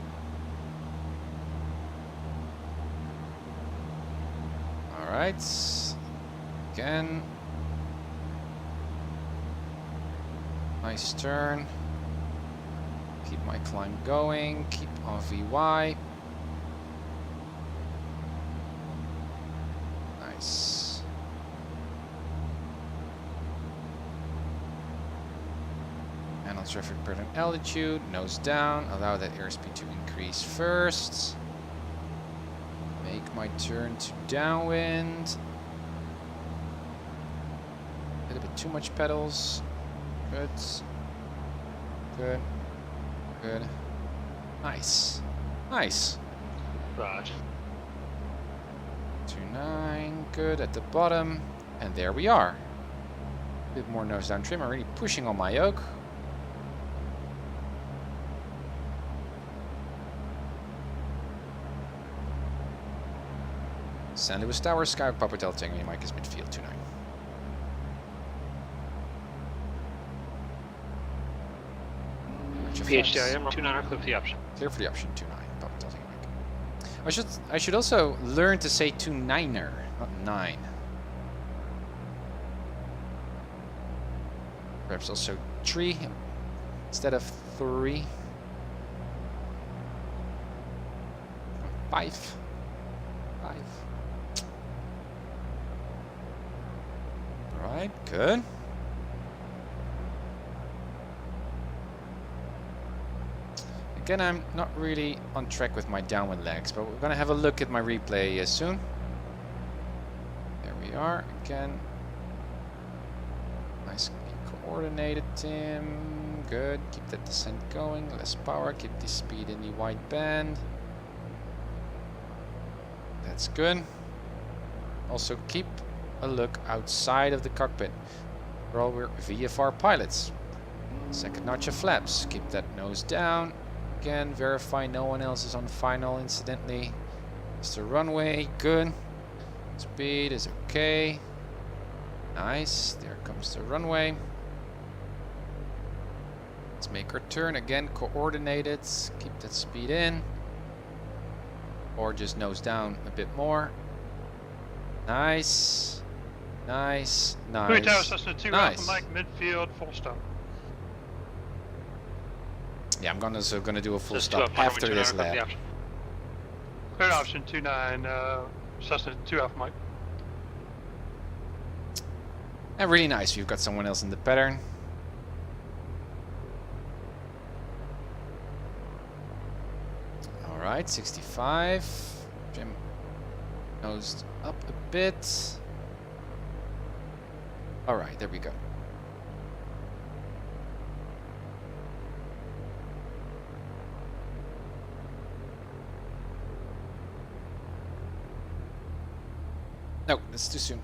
Alright. Again. Nice turn. Keep my climb going. Keep on VY. Nice. And on traffic pattern altitude, nose down. Allow that airspeed to increase first. Make my turn to downwind. A little bit too much pedals. Good. Good. Good. Nice. Nice. Right. 29. Good at the bottom. And there we are. A bit more nose down trim. I'm really pushing on my yoke. San Luis Tower, Skyhawk, Papa Delta Tango, Mike is midfield 29. PHDIM 29, clear for the option. Clear for the option 29. Papa Delta Tango, Mike. I should also learn to say 29er, not 9. Perhaps also 3 instead of 3. 5. 5. Alright, good. Again, I'm not really on track with my downwind legs, but we're gonna have a look at my replay soon. There we are, again. Nicely coordinated, Tim. Good, keep that descent going, less power, keep the speed in the wide band. That's good. Also keep a look outside of the cockpit. We're VFR pilots. Second notch of flaps. Keep that nose down. Again, verify no one else is on final incidentally. It's the runway. Good. Speed is okay. Nice. There comes the runway. Let's make our turn again. Coordinated. Keep that speed in. Or just nose down a bit more. Nice. Nice. Nice. Tower, Cessna 2 nice. Alpha Mike, midfield, full stop. Yeah, I'm also gonna do a full Cessna stop after this clear lap. Cleared option 29, Cessna 2 Alpha Mike. And really nice. We've got someone else in the pattern. Alright, 65. Jim nosed up a bit. Alright, there we go. No, that's too soon.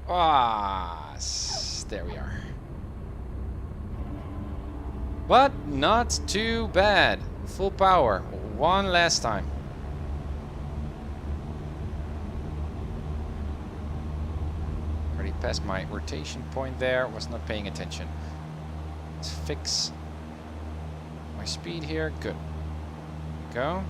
Ah, there we are. But not too bad. Full power. One last time. Already passed my rotation point there. Was not paying attention. Let's fix my speed here. Good. Go.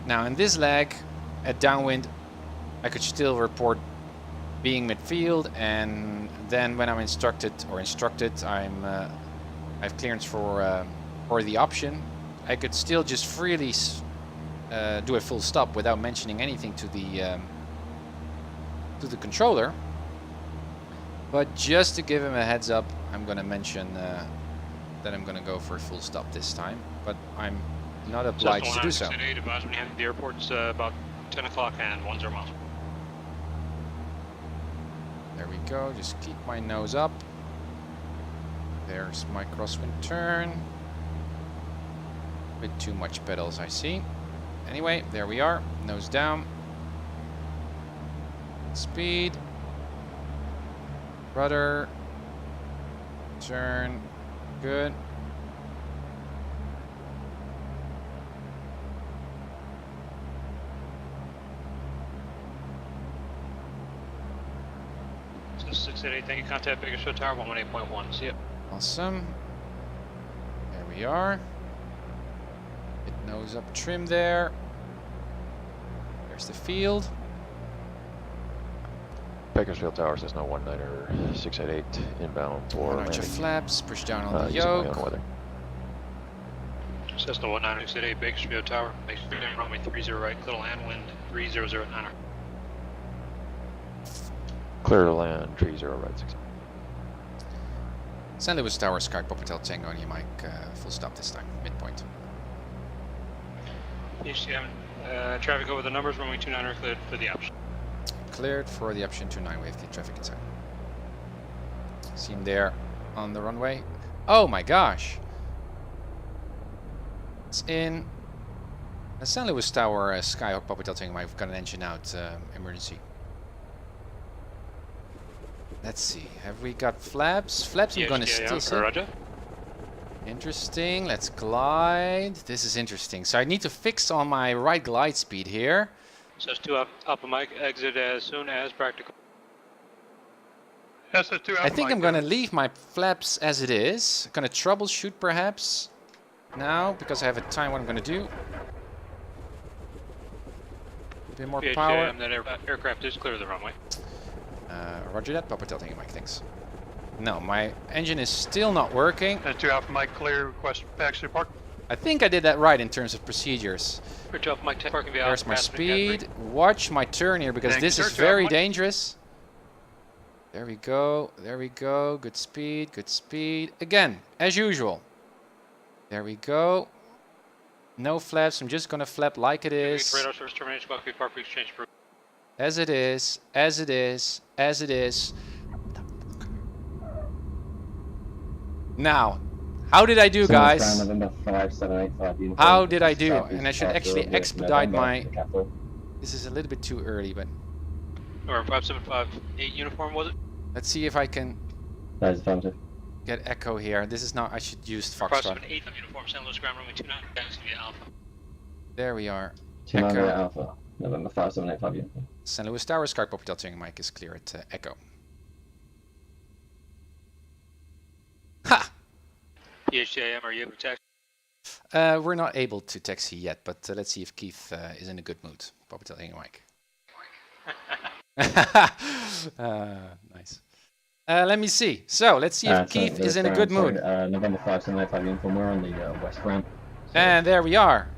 Now in this leg, at downwind, I could still report being midfield, and then when I'm instructed, I have clearance for the option. I could still just freely do a full stop without mentioning anything to the controller. But just to give him a heads up, I'm going to mention that I'm going to go for a full stop this time. But I'm not obliged to do so. Advise when you head to the airport's about 10 o'clock and 10 miles. There we go. Just keep my nose up. There's my crosswind turn. A bit too much pedals, I see. Anyway, there we are. Nose down. Speed. Rudder. Turn. Good. So 688, thank you. Contact Bakersfield Tower 118.1. See ya. Awesome. There we are. Bit nose up trim there. There's the field. Bakersfield Tower, Cessna 19688 inbound for Archer flaps, push down on the using my yoke. own weather. Cessna 19688, Bakersfield Tower. Make sure you're runway 30 right, clear to land, wind 3009. Clear to land, 30 right, 6. St. Louis Tower, Sky Hotel Tango on your mic, full stop this time, midpoint. HCM, traffic over the numbers, runway 29 cleared for the option. Cleared for the option 29 with the traffic inside. See him there on the runway. Oh my gosh! It's in St. Louis Tower, Skyhawk Hotel Tango. I've got an engine out, emergency. Let's see, have we got flaps? Flaps I'm gonna still see. Interesting, let's glide. This is interesting. So I need to fix on my right glide speed here. Says 2 up a mic, exit as soon as practical. I think I'm gonna leave my flaps as it is. Gonna troubleshoot perhaps now because I have a time what I'm gonna do. A bit more power. That aircraft is clear of the runway. Roger that, Papa Delta Mike, thanks. No, my engine is still not working. 2 Alpha Mike clear, request taxi park. I think I did that right in terms of procedures. Bridge off Mike, parking via There's my speed. Watch my turn here because this is very dangerous. There we go, there we go. Good speed, good speed. Again, as usual. There we go. No flaps, I'm just gonna flap like it is. Radar service termination, Buckby Park exchange. As it is, as it is, as it is. Now, how did I do, guys? How did I do? And I should actually expedite my... This is a little bit too early, but... Or 5758 uniform, was it? Let's see if I can get echo here. This is not... I should use Foxtrot. 578 uniform, St. Louis ground runway 29, via Alpha. There we are. Echo. Alpha, November 5785 uniform. St. Louis Tower, Sky Pop Delta mic is clear at Echo. Ha! PHJM, are you able to taxi? We're not able to taxi yet, but let's see if Keith is in a good mood. Pop Delta mic. Nice. Let me see. So, let's see if Keith is in a good mood. November 5785 uniform, we're on the west ramp. So and there we are.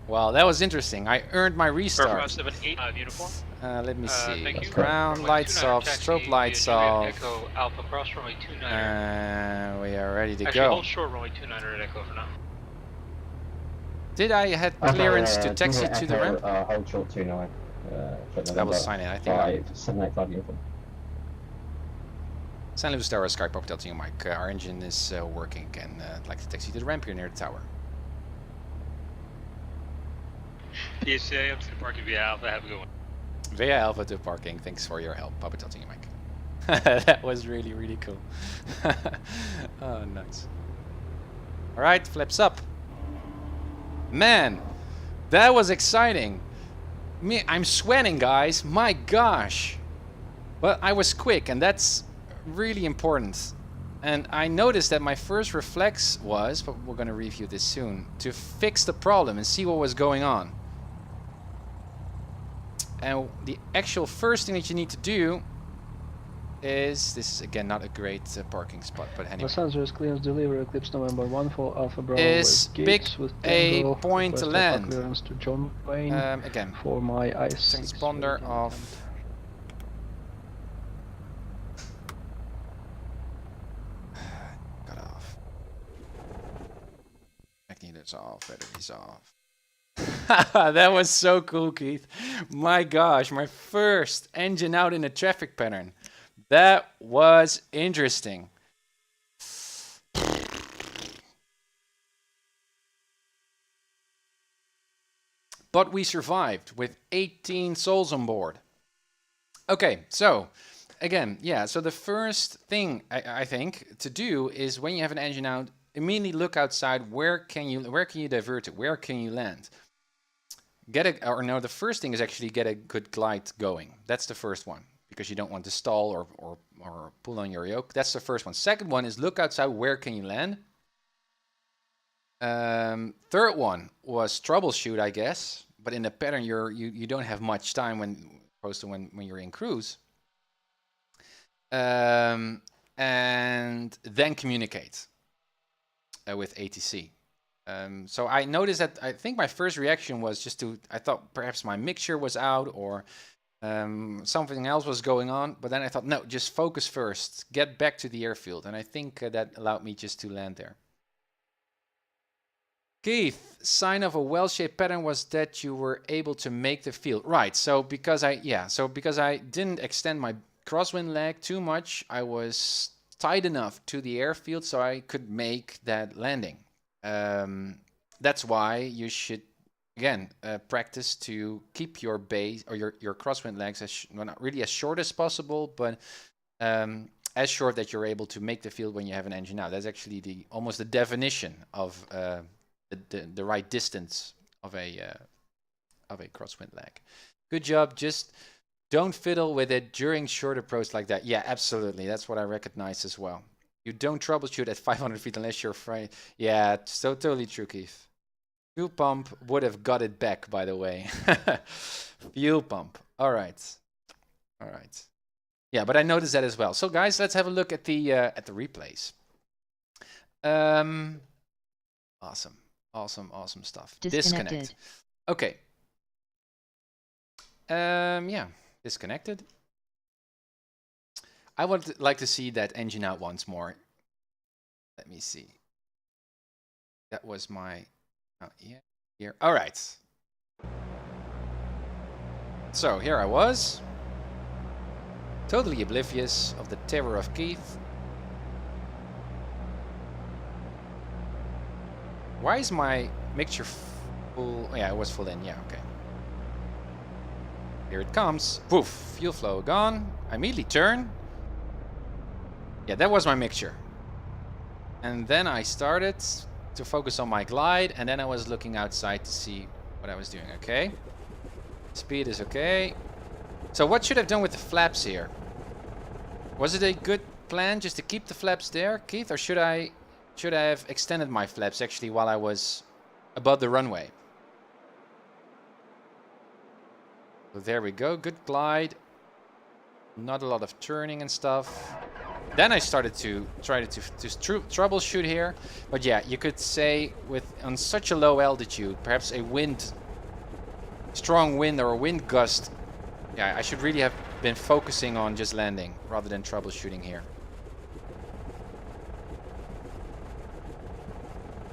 Well, that was interesting. I earned my restart. 5785 uniform. Let me see. Thank you. Ground lights off, strobe lights off. Echo Alpha cross runway 29. We are ready to Actually, go. hold short runway 29 at Echo for now. Did I have clearance to taxi to the ramp? Hold short 29. I will sign it. I think. 785 uniform. St. Louis Tower, Sky Pop Delta Mike. Our engine is working and I'd like to taxi to the ramp here near the tower. PSA up to the parking via Alpha. Have a good one. Via Alpha to parking. Thanks for your help, Papa Delta Mike. That was really, really cool. Oh, nice. All right, flips up. Man, that was exciting. I'm sweating, guys. My gosh. But I was quick, and that's really important. And I noticed that my first reflex was, but we're going to review this soon, to fix the problem and see what was going on. And the actual first thing that you need to do is, this is again not a great parking spot, but anyway. Los Angeles clearance delivery Eclipse November 1 for Alpha Bravo Is with big gates with a Tango. point to Request Alpha land? clearance to John Wayne Again, for my I6. transponder off. Cut off. Magneto's off, batteries off. That was so cool, Keith. My gosh, my first engine out in a traffic pattern. That was interesting. But we survived with 18 souls on board. Okay, so again, yeah, so the first thing I think to do is when you have an engine out, immediately look outside. Where can you divert it? Where can you land? The first thing is actually get a good glide going. That's the first one, because you don't want to stall or pull on your yoke. That's the first one. Second one is look outside. Where can you land? Third one was troubleshoot, I guess. But in the pattern, you don't have much time when you're in cruise. And then communicate with ATC. So I noticed that I think my first reaction was I thought perhaps my mixture was out or something else was going on. But then I thought, no, just focus first. Get back to the airfield. And I think that allowed me just to land there. Keith, sign of a well-shaped pattern was that you were able to make the field. Right, so because I didn't extend my crosswind leg too much, I was tight enough to the airfield so I could make that landing. That's why you should, again, practice to keep your base or your crosswind legs not really as short as possible, but as short that you're able to make the field when you have an engine out. That's actually almost the definition of the right distance of a crosswind leg. Good job. Just don't fiddle with it during short approach like that. Yeah, absolutely. That's what I recognize as well. You don't troubleshoot at 500 feet unless you're afraid. Yeah, so totally true, Keith. Fuel pump would have got it back, by the way. Fuel pump. All right. All right. Yeah, but I noticed that as well. So, guys, let's have a look at the replays. Awesome. Awesome stuff. Disconnect. Okay. Yeah, disconnected. I would like to see that engine out once more. Let me see. That was my... Oh, yeah, here. All right. So, here I was. Totally oblivious of the terror of Keith. Why is my mixture full? Oh, yeah, it was full in. Yeah, okay. Here it comes. Poof. Fuel flow gone. I immediately turn. Yeah, that was my mixture. And then I started to focus on my glide. And then I was looking outside to see what I was doing. Okay. Speed is okay. So what should I have done with the flaps here? Was it a good plan just to keep the flaps there, Keith? Or should I have extended my flaps actually while I was above the runway? So there we go. Good glide. Not a lot of turning and stuff. Then I started to try to troubleshoot here. But yeah, you could say on such a low altitude, perhaps a strong wind or a wind gust. Yeah, I should really have been focusing on just landing rather than troubleshooting here.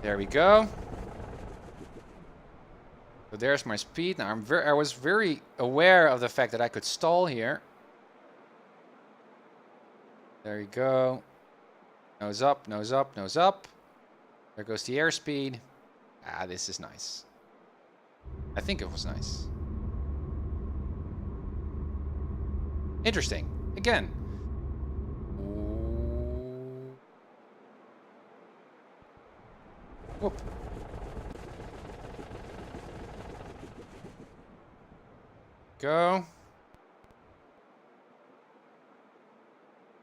There we go. So there's my speed. Now I was very aware of the fact that I could stall here. There you go. Nose up, nose up, nose up. There goes the airspeed. Ah, this is nice. I think it was nice. Interesting. Again. Whoop. Go.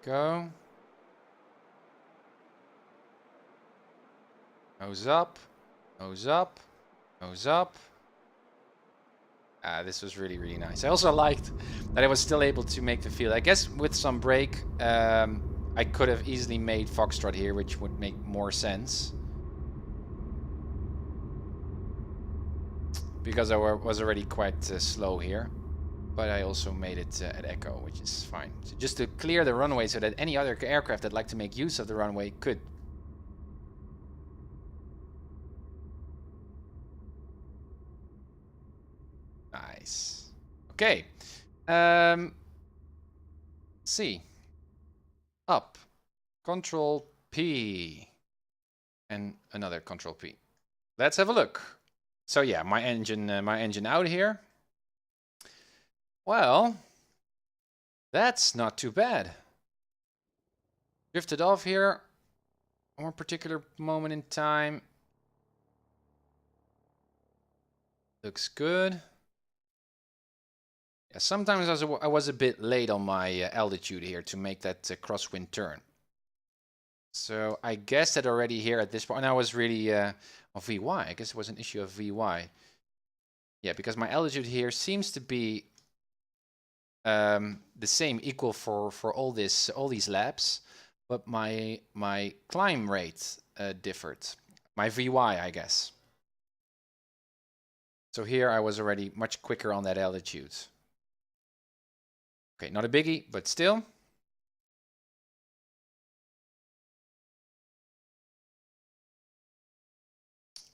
Go. Nose up. Nose up. Nose up. This was really, really nice. I also liked that I was still able to make the field. I guess with some brake, I could have easily made Foxtrot here, which would make more sense. Because I was already quite slow here. But I also made it at Echo, which is fine. So just to clear the runway so that any other aircraft that'd like to make use of the runway could. Nice. Okay. C. Up. Control P. And another Control P. Let's have a look. So yeah, my engine out here. Well, that's not too bad. Drifted off here. One particular moment in time. Looks good. Yeah, sometimes I was a bit late on my altitude here to make that crosswind turn. So I guess that already here at this point, and I was really of VY. I guess it was an issue of VY. Yeah, because my altitude here seems to be the same, equal for all these laps, but my climb rate differed. My VY, I guess. So here I was already much quicker on that altitude. Okay, not a biggie, but still.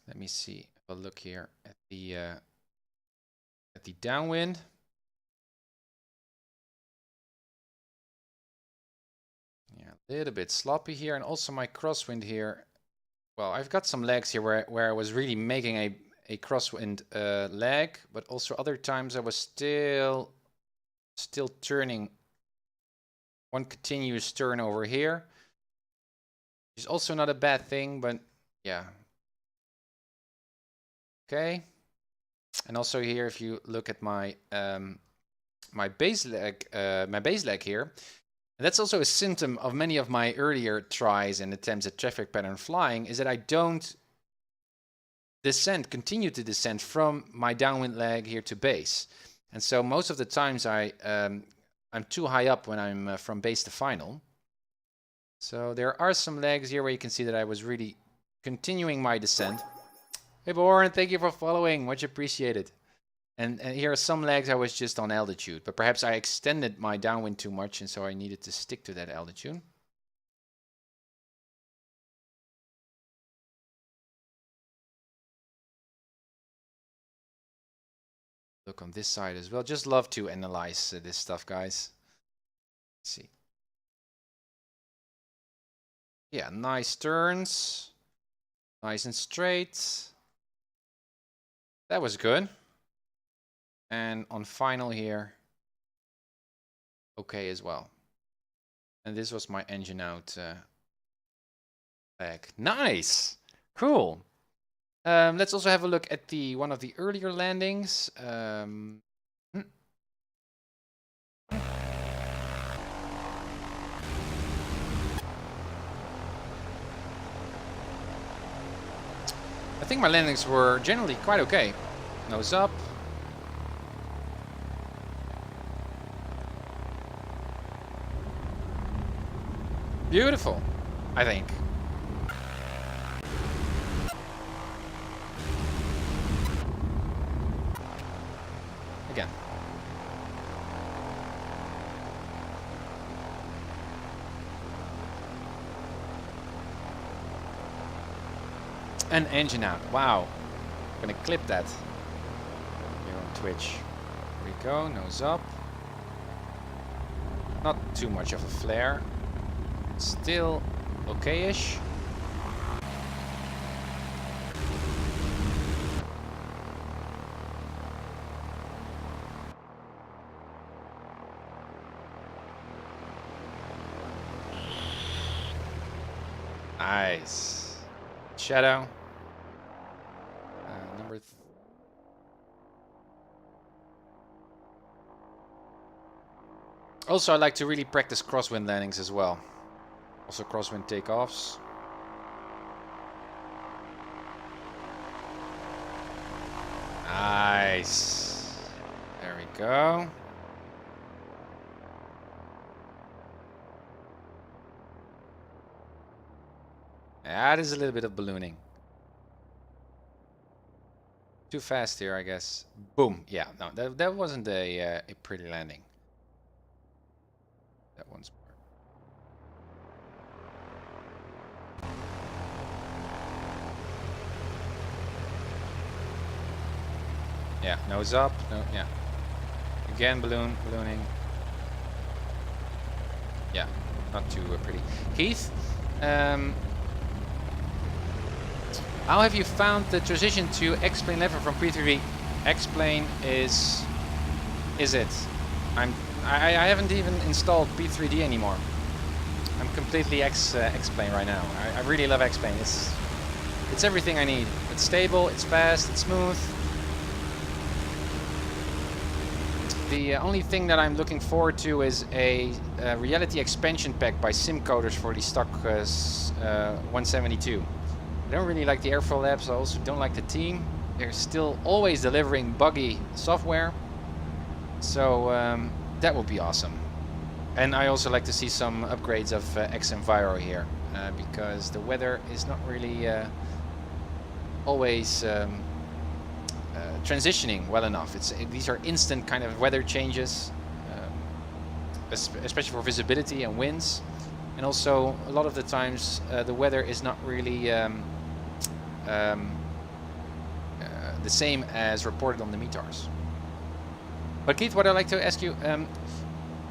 Let me see. Have a look here at the downwind. Yeah, a little bit sloppy here, and also my crosswind here. Well, I've got some legs here where I was really making a crosswind leg, but also other times I was still turning one continuous turn over here. Which is also not a bad thing, but yeah. Okay. And also here, if you look at my my base leg here, and that's also a symptom of many of my earlier tries and attempts at traffic pattern flying, is that I don't continue to descend from my downwind leg here to base. And so most of the times I'm too high up when I'm from base to final. So there are some legs here where you can see that I was really continuing my descent. Hey Born, thank you for following, much appreciated. And here are some legs I was just on altitude, but perhaps I extended my downwind too much, and so I needed to stick to that altitude. Look on this side as well. Just love to analyze this stuff, guys. Let's see. Yeah, nice turns. Nice and straight. That was good. And on final here, okay as well. And this was my engine out leg. Nice! Cool. Let's also have a look at one of the earlier landings. I think my landings were generally quite okay. Nose up. Beautiful, I think. Again. An engine out. Wow. I'm gonna clip that here on Twitch. Here we go. Nose up. Not too much of a flare. Still okay-ish. Nice. Shadow. Number also, I like to really practice crosswind landings as well. Also crosswind takeoffs. Nice. go. That is a little bit of ballooning. Too fast here, I guess. Boom. Yeah, no, that wasn't a pretty landing. That one's more. Yeah, nose up. No, yeah. Again, ballooning. Yeah, not too pretty. Keith, how have you found the transition to X-Plane level from P3V? X-Plane is it? I haven't even installed P3D anymore. I'm completely X-Plane right now. I really love X-Plane. It's everything I need. It's stable, it's fast, it's smooth. The only thing that I'm looking forward to is a reality expansion pack by SimCoders for the stock 172. I don't really like the Airflow Labs. I also don't like the team. They're still always delivering buggy software. So that would be awesome. And I also like to see some upgrades of xEnviro here. Because the weather is not really always transitioning well enough. These are instant kind of weather changes, especially for visibility and winds. And also, a lot of the times, the weather is not really the same as reported on the METARs. But Keith, what I'd like to ask you,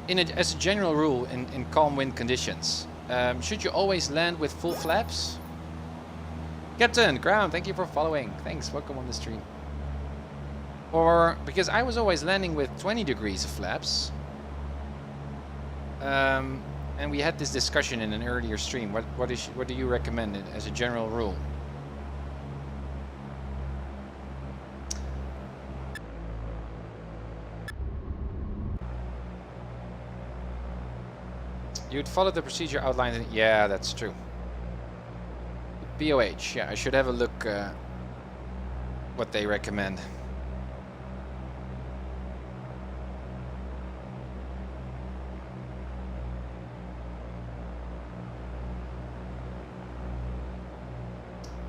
as a general rule in calm wind conditions, should you always land with full flaps? Captain Ground, thank you for following. Thanks, welcome on the stream. Or, because I was always landing with 20 degrees of flaps. And we had this discussion in an earlier stream. What do you recommend as a general rule? You'd follow the procedure outlined. Yeah, that's true. BOH. Yeah, I should have a look what they recommend.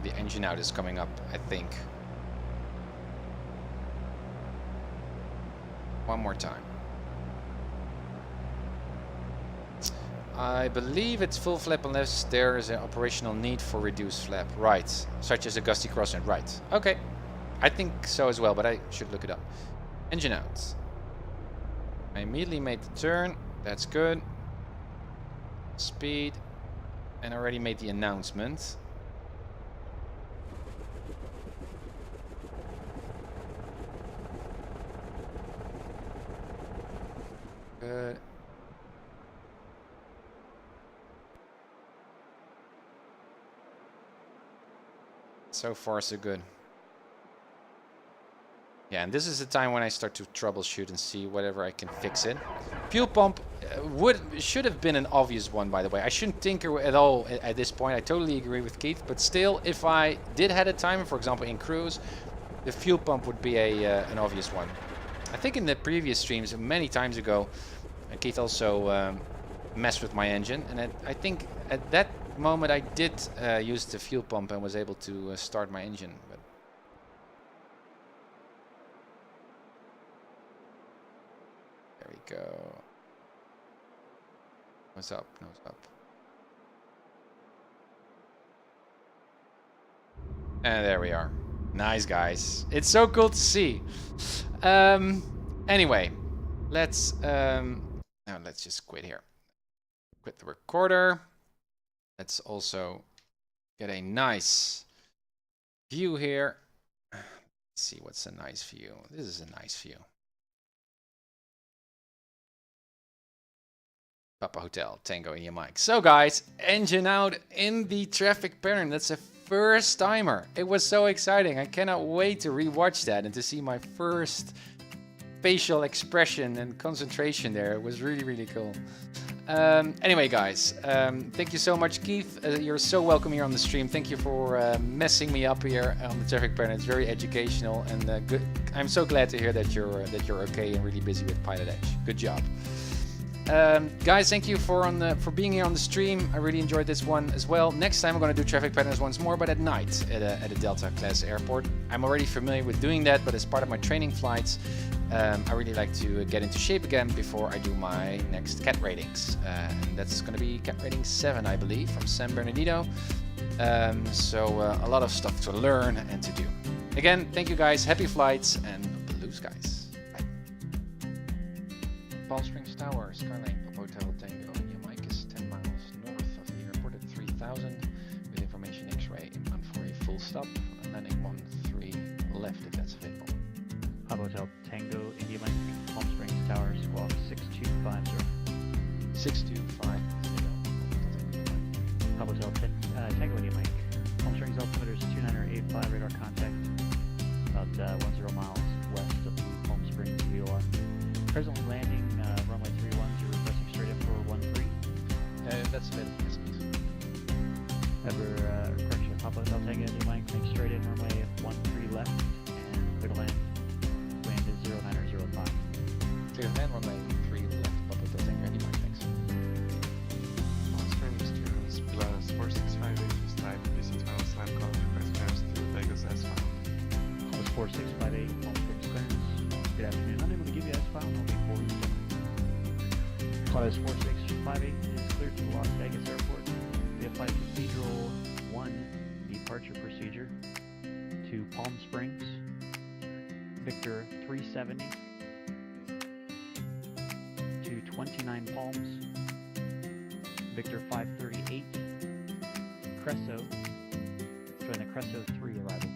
The engine out is coming up, I think. One more time. I believe it's full flap unless there is an operational need for reduced flap. Right, such as a gusty crosswind. Right, okay. I think so as well, but I should look it up. Engine out. I immediately made the turn. That's good. Speed. And already made the announcement. Good. So far, so good. Yeah, and this is the time when I start to troubleshoot and see whatever I can fix it. Fuel pump should have been an obvious one, by the way. I shouldn't tinker at all at this point. I totally agree with Keith. But still, if I did have a timer, for example, in cruise, the fuel pump would be an obvious one. I think in the previous streams, many times ago, Keith also messed with my engine. And I think at that moment I did use the fuel pump and was able to start my engine. But there we go. Nose up, nose up. And there we are. Nice, guys. It's so cool to see. Anyway, let's just quit here. Quit the recorder. Let's also get a nice view here. Let's see what's a nice view. This is a nice view. Papa Hotel, Tango India Mike. So guys, engine out in the traffic pattern. That's a first timer. It was so exciting. I cannot wait to rewatch that and to see my first facial expression and concentration there. It was really, really cool. Anyway, guys, thank you so much, Keith. You're so welcome here on the stream. Thank you for messing me up here on the TrackIR. It's very educational and good. I'm so glad to hear that you're okay and really busy with PilotEdge. Good job. Guys, thank you for being here on the stream. I really enjoyed this one as well. Next time I'm going to do traffic patterns once more, but at night at a Delta class airport. I'm already familiar with doing that, but as part of my training flights, I really like to get into shape again before I do my next cat ratings. And that's going to be cat rating 7, I believe, from San Bernardino. So a lot of stuff to learn and to do. Again, thank you guys. Happy flights and blue skies. Bye. Palm Springs Tower, Skylane, Hotel Tango. Your mic is 10 miles north of the airport at 3000 with information X-ray inbound for a full stop. Landing 13 left if that's available. Hotel Tango, India Mike, Palm Springs Tower, squawk 6250. 6250. Hotel Tango, India Mike, Palm Springs altimeter is 2985, radar contact about 10 miles west of the Palm Springs VOR. Presently landing runway 31, you're requesting straight in for 13. That's available, yes please. Correction, Papa Hotel Tango, India Mike, make straight in runway 13 left and clear to land. Wind is 0905. Clear to land, runway 3 left, Papa Hotel Tango, India Mike, thanks. Palm Springs to plus 4658 is type PC12 slam call request clearance to Vegas S1. Plus 4658, Palm Springs clearance. Good afternoon. Unable to give you S-file, I'll be forwarded. Plus 4658 is cleared to Las Vegas Airport. VFI Cathedral 1 departure procedure to Palm Springs. Victor 370 to 29 Palms. Victor 538. Cresso. Join the Cresso 3 arrival.